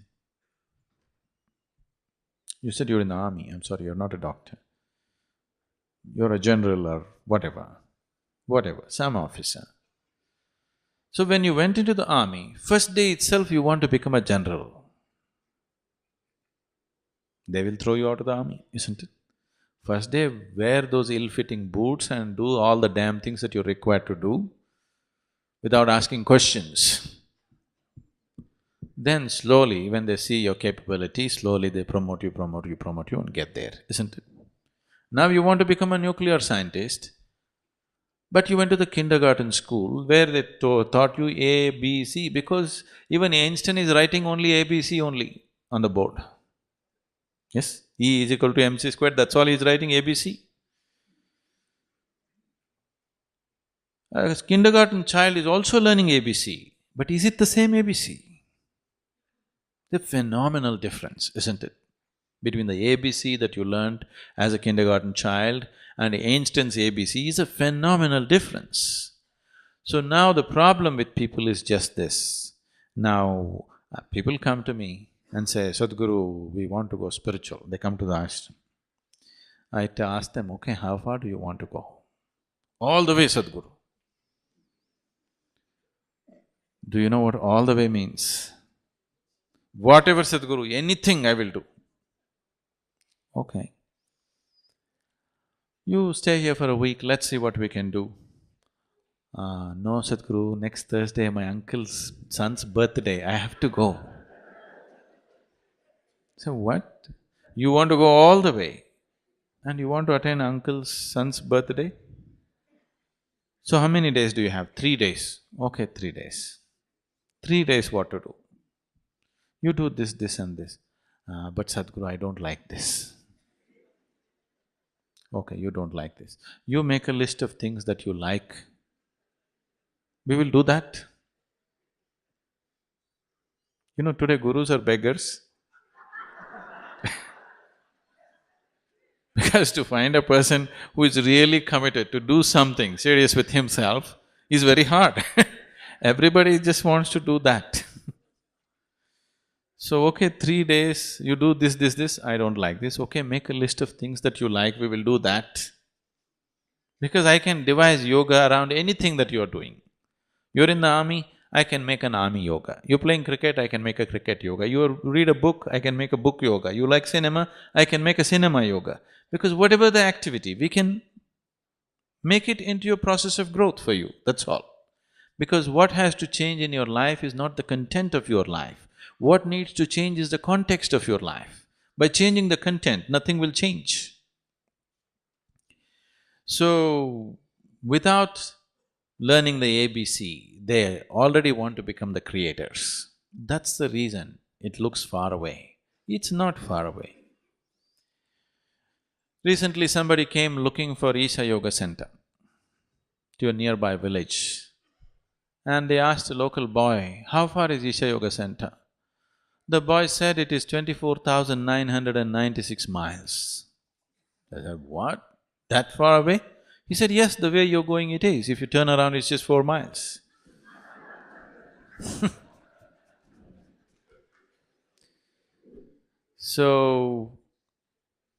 You said you're in the army, I'm sorry, you're not a doctor. You're a general or whatever, some officer. So when you went into the army, first day itself you want to become a general. They will throw you out of the army, isn't it? First day, wear those ill-fitting boots and do all the damn things that you're required to do without asking questions. Then slowly, when they see your capability, slowly they promote you and get there, isn't it? Now you want to become a nuclear scientist, but you went to the kindergarten school where they taught you A, B, C, because even Einstein is writing only A, B, C only on the board. Yes? E is equal to mc squared, that's all he's writing, A, B, C. A kindergarten child is also learning ABC, but is it the same ABC? The phenomenal difference, isn't it? Between the ABC that you learned as a kindergarten child and Einstein's ABC is a phenomenal difference. So now the problem with people is just this. Now, people come to me and say, Sadhguru, we want to go spiritual. They come to the ashram. I ask them, okay, how far do you want to go? All the way, Sadhguru. Do you know what all the way means? Whatever, Sadhguru, anything I will do. Okay. You stay here for a week, let's see what we can do. No, Sadhguru, next Thursday my uncle's son's birthday, I have to go. So what? You want to go all the way and you want to attend uncle's son's birthday? So how many days do you have? 3 days. Okay, 3 days. 3 days what to do? You do this, this and this. But Sadhguru, I don't like this. Okay, you don't like this. You make a list of things that you like. We will do that. You know, today gurus are beggars. Because to find a person who is really committed to do something serious with himself is very hard. Everybody just wants to do that. So, okay, 3 days, you do this, I don't like this. Okay, make a list of things that you like, we will do that. Because I can devise yoga around anything that you are doing. You're in the army, I can make an army yoga. You're playing cricket, I can make a cricket yoga. You read a book, I can make a book yoga. You like cinema, I can make a cinema yoga. Because whatever the activity, we can make it into a process of growth for you, that's all. Because what has to change in your life is not the content of your life. What needs to change is the context of your life. By changing the content, nothing will change. So, without learning the ABC, they already want to become the creators. That's the reason it looks far away. It's not far away. Recently somebody came looking for Isha Yoga Center to a nearby village. And they asked a local boy, how far is Isha Yoga Center? The boy said it is 24,996 miles. I said, what? That far away? He said, yes, the way you're going it is. If you turn around, it's just 4 miles. So,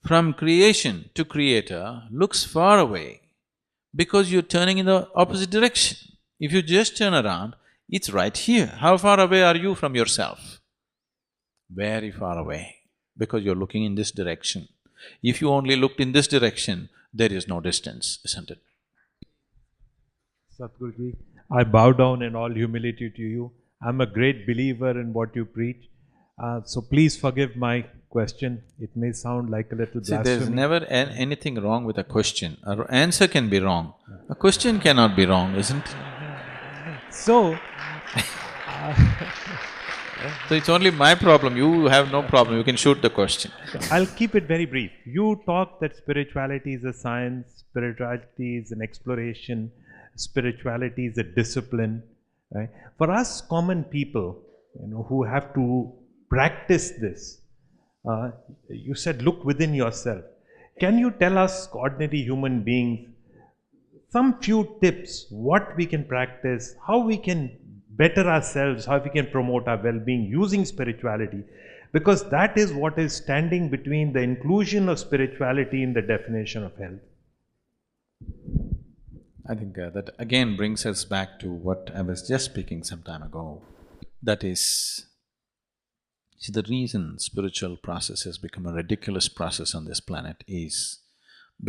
from creation to creator looks far away because you're turning in the opposite direction. If you just turn around, it's right here. How far away are you from yourself? Very far away, because you're looking in this direction. If you only looked in this direction, there is no distance, isn't it? Sadhguruji, I bow down in all humility to you. I'm a great believer in what you preach. So please forgive my question. It may sound like a little blasphemy. See, there's never anything wrong with a question. An answer can be wrong. A question cannot be wrong, isn't it? So, So it's only my problem, you have no problem, you can shoot the question. I'll keep it very brief. You talk that spirituality is a science, spirituality is an exploration, spirituality is a discipline, right? For us common people, who have to practice this, you said look within yourself. Can you tell us, ordinary human beings, some few tips, what we can practice, how we can better ourselves, how we can promote our well-being using spirituality, because that is what is standing between the inclusion of spirituality in the definition of health. I think that again brings us back to what I was just speaking some time ago. That is, see, the reason spiritual process has become a ridiculous process on this planet is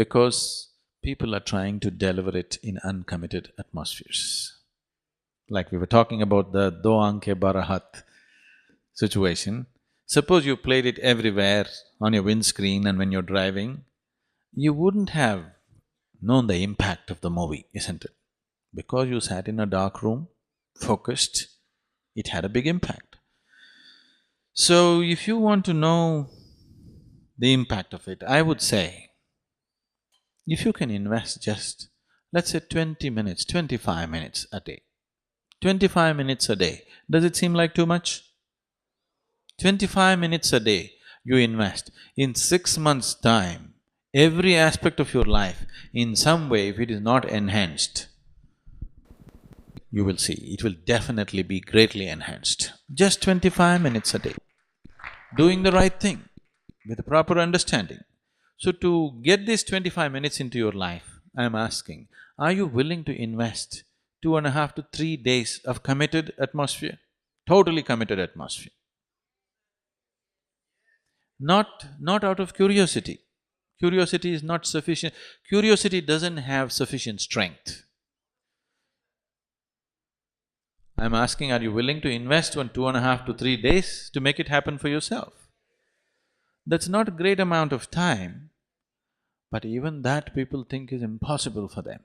because people are trying to deliver it in uncommitted atmospheres. Like we were talking about the Do Anke Barahat situation. Suppose you played it everywhere on your windscreen and when you're driving, you wouldn't have known the impact of the movie, isn't it? Because you sat in a dark room, focused, it had a big impact. So if you want to know the impact of it, I would say, if you can invest just, let's say 20 minutes, 25 minutes a day. 25 minutes a day, does it seem like too much? 25 minutes a day you invest, in 6 months' time, every aspect of your life, in some way, if it is not enhanced, you will see, it will definitely be greatly enhanced. Just 25 minutes a day, doing the right thing with a proper understanding. So to get this 25 minutes into your life, I am asking, are you willing to invest 2.5 to 3 days of committed atmosphere? Totally committed atmosphere. Not out of curiosity. Curiosity is not sufficient. Curiosity doesn't have sufficient strength. I'm asking, are you willing to invest 2.5 to 3 days to make it happen for yourself? That's not a great amount of time, but even that people think is impossible for them.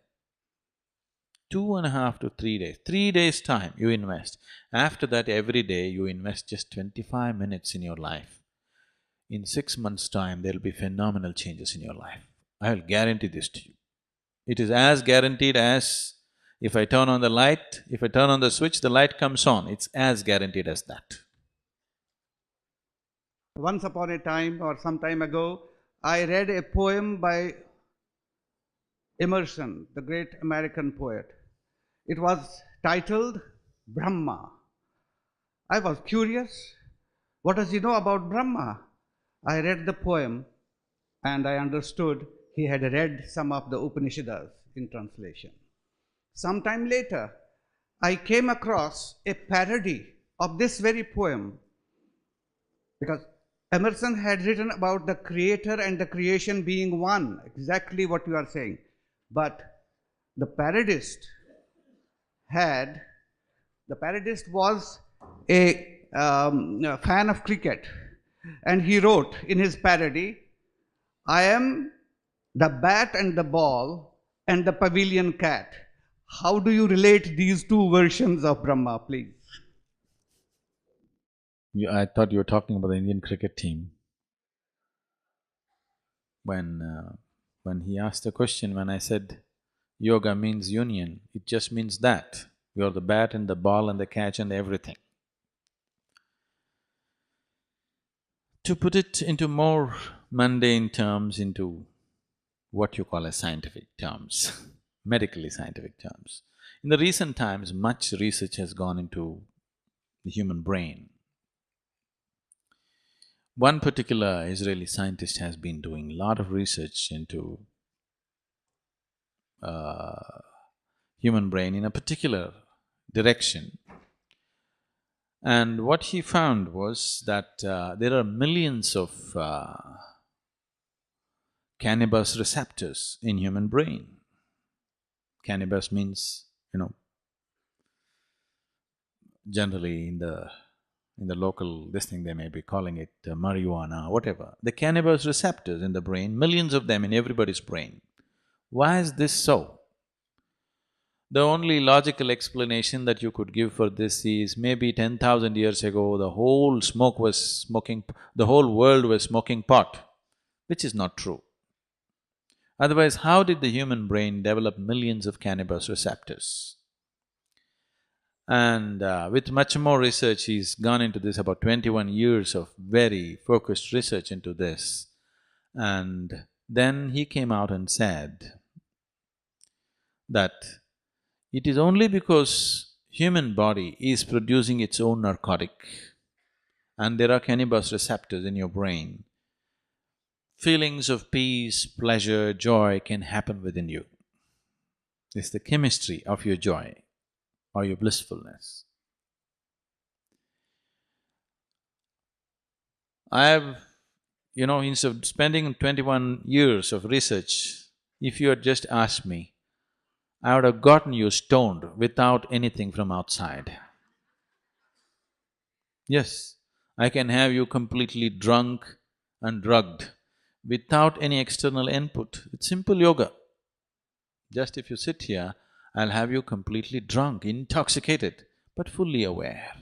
2.5 to 3 days, 3 days' time you invest. After that, every day you invest just 25 minutes in your life. In 6 months' time, there'll be phenomenal changes in your life. I'll guarantee this to you. It is as guaranteed as if I turn on the light, if I turn on the switch, the light comes on. It's as guaranteed as that. Once upon a time or some time ago, I read a poem by Emerson, the great American poet. It was titled Brahma. I was curious, what does he know about Brahma? I read the poem and I understood he had read some of the Upanishads in translation. Sometime later, I came across a parody of this very poem, because Emerson had written about the creator and the creation being one, exactly what you are saying. But the parodist was a fan of cricket, and he wrote in his parody, I am the bat and the ball and the pavilion cat. How do you relate these two versions of Brahma, please? I thought you were talking about the Indian cricket team. When he asked the question, when I said yoga means union, it just means that. You're the bat and the ball and the catch and everything. To put it into more mundane terms, into what you call as scientific terms, medically scientific terms. In the recent times, much research has gone into the human brain. One particular Israeli scientist has been doing a lot of research into human brain in a particular direction. And what he found was that there are millions of cannabis receptors in human brain. Cannabis means, generally in the local this thing they may be calling it marijuana, whatever. The cannabis receptors in the brain, millions of them in everybody's brain. Why is this so? The only logical explanation that you could give for this is maybe 10,000 years ago, the whole world was smoking pot, which is not true. Otherwise, how did the human brain develop millions of cannabis receptors? And with much more research, he's gone into this, about 21 years of very focused research into this. And then he came out and said that it is only because human body is producing its own narcotic and there are cannabis receptors in your brain, feelings of peace, pleasure, joy can happen within you. It's the chemistry of your joy or your blissfulness. Instead of spending 21 years of research, if you had just asked me, I would have gotten you stoned without anything from outside. Yes, I can have you completely drunk and drugged without any external input. It's simple yoga. Just if you sit here, I'll have you completely drunk, intoxicated, but fully aware.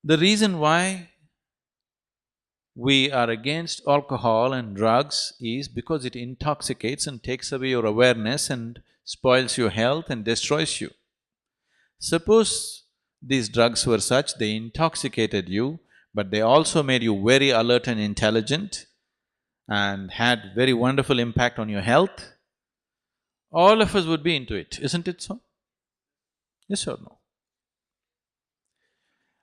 The reason why we are against alcohol and drugs is because it intoxicates and takes away your awareness and spoils your health and destroys you. Suppose these drugs were such, they intoxicated you, but they also made you very alert and intelligent and had very wonderful impact on your health, all of us would be into it, isn't it so? Yes or no?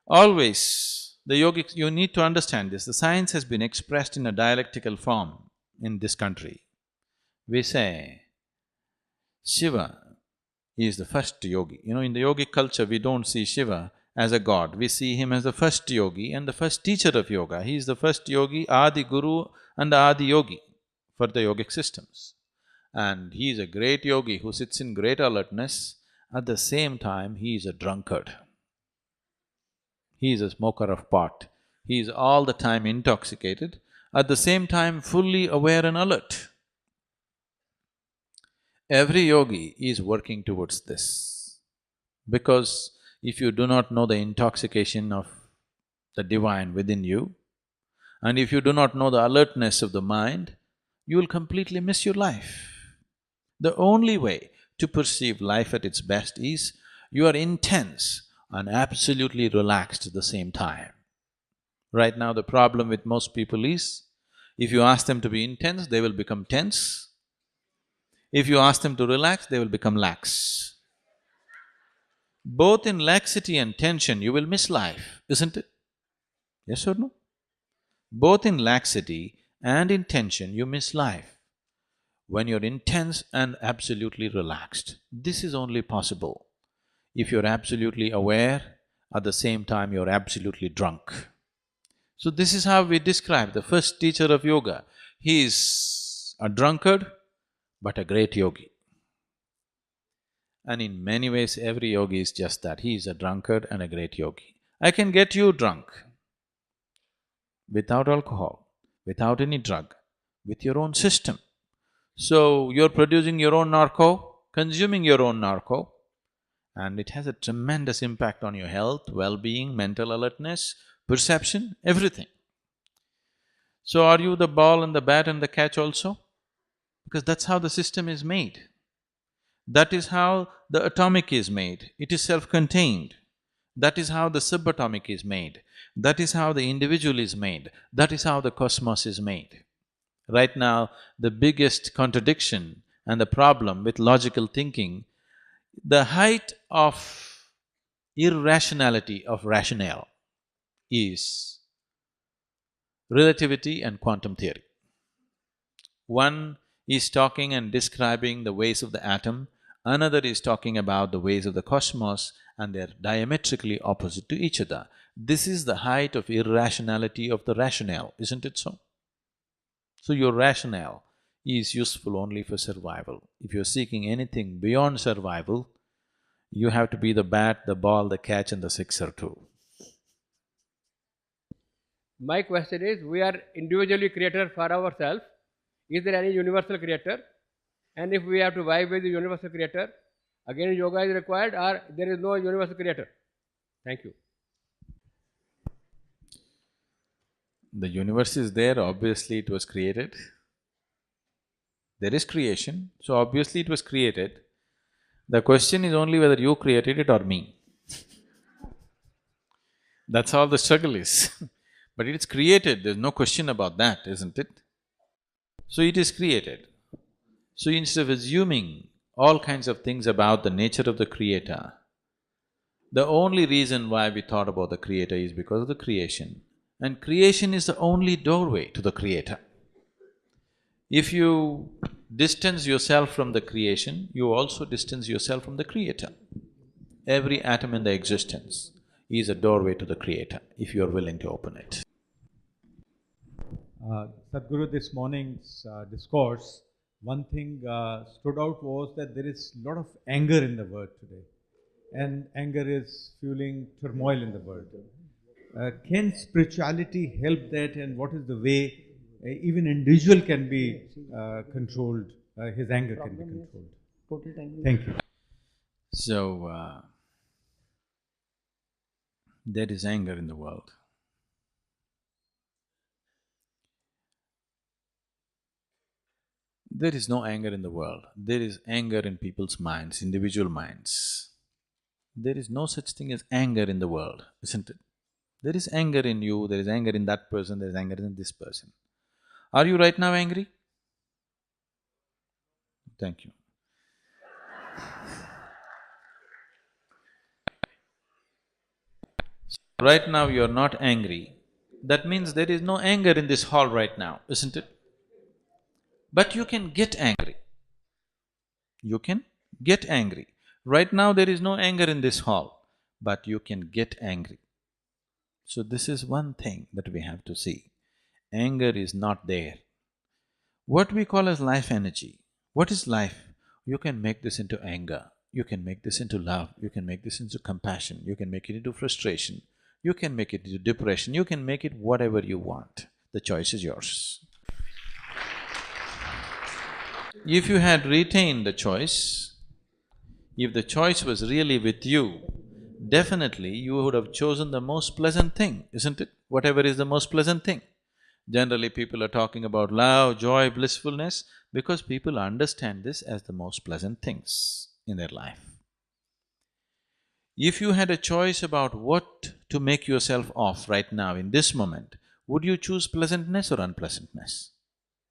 Always, the yogics… you need to understand this, the science has been expressed in a dialectical form in this country. We say, Shiva is the first yogi. In the yogic culture, we don't see Shiva as a god, we see him as the first yogi and the first teacher of yoga. He is the first yogi, Adi Guru and Adi Yogi for the yogic systems. And he is a great yogi who sits in great alertness, at the same time he is a drunkard. He is a smoker of pot. He is all the time intoxicated, at the same time fully aware and alert. Every yogi is working towards this, because if you do not know the intoxication of the divine within you, and if you do not know the alertness of the mind, you will completely miss your life. The only way to perceive life at its best is you are intense and absolutely relaxed at the same time. Right now the problem with most people is, if you ask them to be intense, they will become tense. If you ask them to relax, they will become lax. Both in laxity and tension, you will miss life, isn't it? Yes or no? Both in laxity and in tension, you miss life. When you're intense and absolutely relaxed, this is only possible if you're absolutely aware, at the same time you're absolutely drunk. So this is how we describe the first teacher of yoga. He is a drunkard, but a great yogi. And in many ways, every yogi is just that, he is a drunkard and a great yogi. I can get you drunk without alcohol, without any drug, with your own system. So, you're producing your own narco, consuming your own narco, and it has a tremendous impact on your health, well-being, mental alertness, perception, everything. So are you the ball and the bat and the catch also? Because that's how the system is made. That is how the atomic is made, it is self-contained. That is how the subatomic is made. That is how the individual is made. That is how the cosmos is made. Right now, the biggest contradiction and the problem with logical thinking, the height of irrationality of rationale is relativity and quantum theory. One is talking and describing the ways of the atom, another is talking about the ways of the cosmos, and they're diametrically opposite to each other. This is the height of irrationality of the rationale, isn't it so? So your rationale is useful only for survival. If you're seeking anything beyond survival, you have to be the bat, the ball, the catch and the sixer too. My question is, we are individually creator for ourselves. Is there any universal creator? And if we have to vibe with the universal creator, again yoga is required, or there is no universal creator? Thank you. The universe is there, obviously it was created. There is creation, so obviously it was created. The question is only whether you created it or me. That's all the struggle is. But it's created, there's no question about that, isn't it? So it is created. So instead of assuming all kinds of things about the nature of the Creator. The only reason why we thought about the Creator is because of the creation. And creation is the only doorway to the Creator. If you distance yourself from the creation, you also distance yourself from the Creator. Every atom in the existence is a doorway to the Creator, if you are willing to open it. Sadhguru, this morning's discourse, one thing stood out was that there is a lot of anger in the world today. And anger is fueling turmoil in the world. Can spirituality help that, and what is the way even individual can be controlled, his anger can be controlled? Thank you. So, there is anger in the world. There is no anger in the world. There is anger in people's minds, individual minds. There is no such thing as anger in the world, isn't it? There is anger in you, there is anger in that person, there is anger in this person. Are you right now angry? Thank you. Right now you are not angry, that means there is no anger in this hall right now, isn't it? But you can get angry. You can get angry. Right now there is no anger in this hall, but you can get angry. So this is one thing that we have to see. Anger is not there. What we call as life energy, what is life? You can make this into anger, you can make this into love, you can make this into compassion, you can make it into frustration, you can make it into depression, you can make it whatever you want. The choice is yours. If you had retained the choice, if the choice was really with you, definitely you would have chosen the most pleasant thing, isn't it? Whatever is the most pleasant thing. Generally people are talking about love, joy, blissfulness, because people understand this as the most pleasant things in their life. If you had a choice about what to make yourself of right now in this moment, would you choose pleasantness or unpleasantness?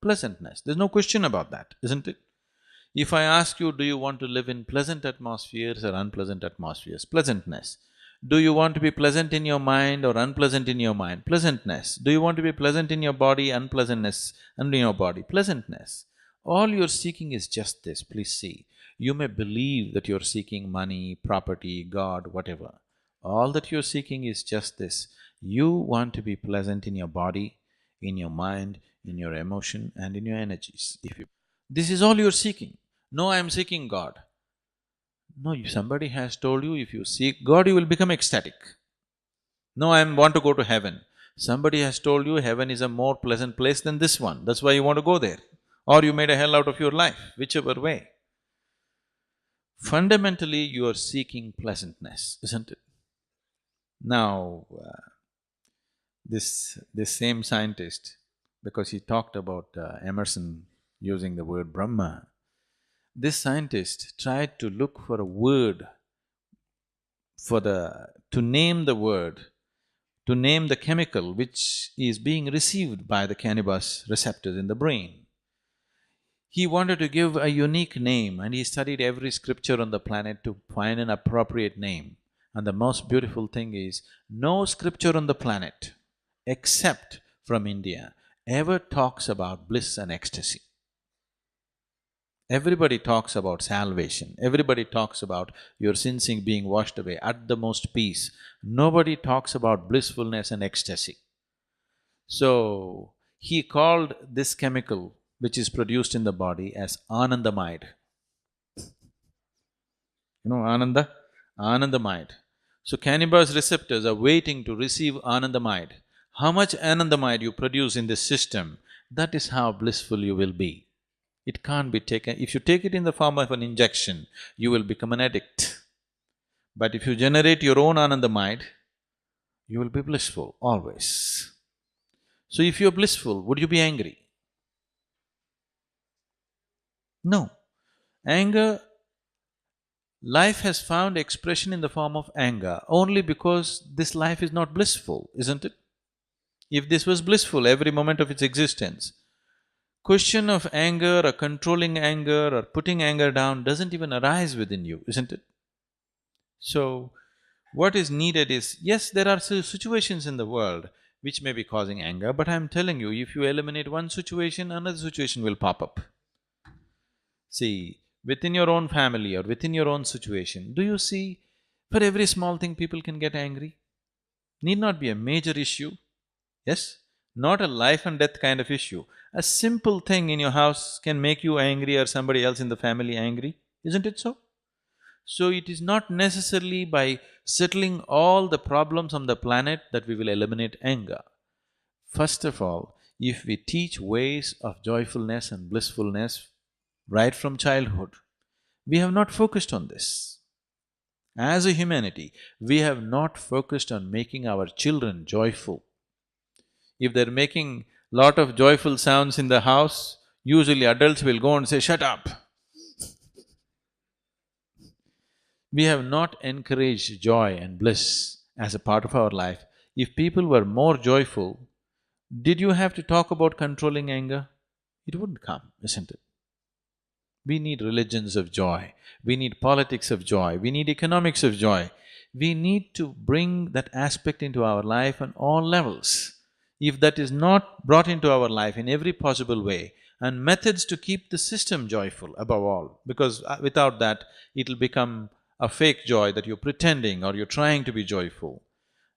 Pleasantness, there's no question about that, isn't it? If I ask you, do you want to live in pleasant atmospheres or unpleasant atmospheres? Pleasantness. Do you want to be pleasant in your mind or unpleasant in your mind? Pleasantness. Do you want to be pleasant in your body, unpleasantness in your body? Pleasantness. All you're seeking is just this, please see. You may believe that you're seeking money, property, God, whatever. All that you're seeking is just this. You want to be pleasant in your body, in your mind, in your emotion and in your energies. This is all you're seeking. No, I am seeking God. No, somebody has told you if you seek God, you will become ecstatic. No, I want to go to heaven. Somebody has told you heaven is a more pleasant place than this one, that's why you want to go there. Or you made a hell out of your life, whichever way. Fundamentally, you are seeking pleasantness, isn't it? Now, this same scientist, because he talked about Emerson using the word Brahma, this scientist tried to look for a word to name the word, to name the chemical which is being received by the cannabis receptors in the brain. He wanted to give a unique name and he studied every scripture on the planet to find an appropriate name. And the most beautiful thing is, no scripture on the planet, except from India, ever talks about bliss and ecstasy. Everybody talks about salvation, everybody talks about your sins being washed away, at the most peace. Nobody talks about blissfulness and ecstasy. So, he called this chemical which is produced in the body as Anandamide. You know Ananda? Anandamide. So cannabis receptors are waiting to receive Anandamide. How much Anandamide you produce in this system, that is how blissful you will be. It can't be taken… If you take it in the form of an injection, you will become an addict. But if you generate your own Anandamide, you will be blissful, always. So if you're blissful, would you be angry? No. Anger… Life has found expression in the form of anger only because this life is not blissful, isn't it? If this was blissful every moment of its existence, question of anger or controlling anger or putting anger down doesn't even arise within you, isn't it? So, what is needed is, yes, there are situations in the world which may be causing anger, but I'm telling you, if you eliminate one situation, another situation will pop up. See, within your own family or within your own situation, do you see, for every small thing people can get angry? Need not be a major issue, yes? Not a life and death kind of issue. A simple thing in your house can make you angry or somebody else in the family angry, isn't it so? So it is not necessarily by settling all the problems on the planet that we will eliminate anger. First of all, if we teach ways of joyfulness and blissfulness right from childhood, we have not focused on this. As a humanity, we have not focused on making our children joyful. If they're making lot of joyful sounds in the house, usually adults will go and say, "Shut up." We have not encouraged joy and bliss as a part of our life. If people were more joyful, did you have to talk about controlling anger? It wouldn't come, isn't it? We need religions of joy, we need politics of joy, we need economics of joy. We need to bring that aspect into our life on all levels. If that is not brought into our life in every possible way, and methods to keep the system joyful above all, because without that, it'll become a fake joy that you're pretending or you're trying to be joyful.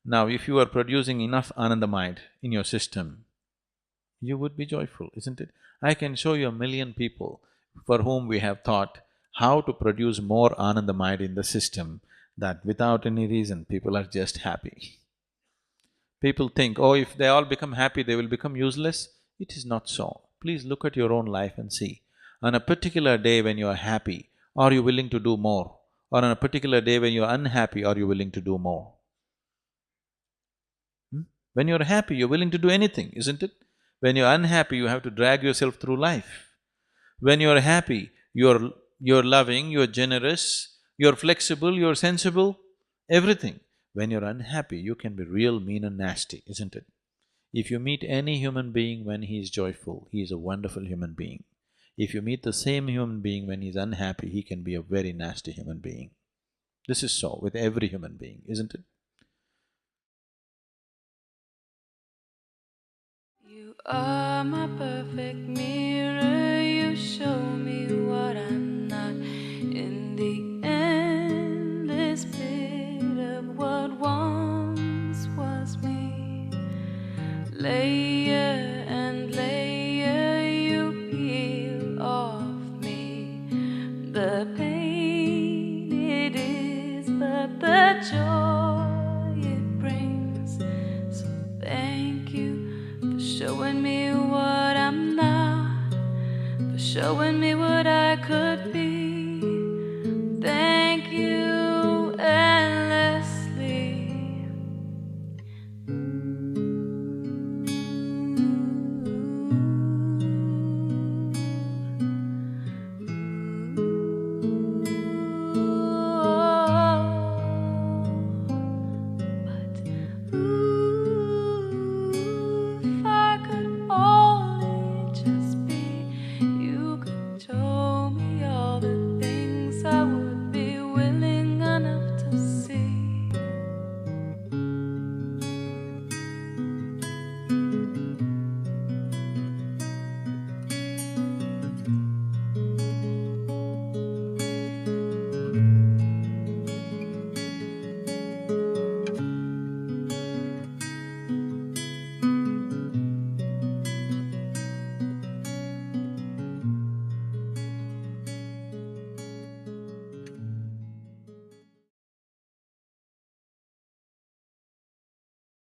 Now, if you are producing enough Anandamide in your system, you would be joyful, isn't it? I can show you 1,000,000 people for whom we have thought how to produce more Anandamide in the system, that without any reason people are just happy. People think, oh, if they all become happy, they will become useless. It is not so. Please look at your own life and see. On a particular day when you are happy, are you willing to do more? Or on a particular day when you are unhappy, are you willing to do more? When you're happy, you're willing to do anything, isn't it? When you're unhappy, you have to drag yourself through life. When you're happy, you're loving, you're generous, you're flexible, you're sensible, everything. When you're unhappy, you can be real mean and nasty, isn't it? If you meet any human being when he is joyful, he is a wonderful human being. If you meet the same human being when he's unhappy, he can be a very nasty human being. This is so with every human being, isn't it? You are my perfect mirror, you show me what I'm not. In the endless pit of what once was me, layer and layer you peel off me. The pain it is, but the joy it brings. So thank you for showing me what I'm not, for showing me what I could be.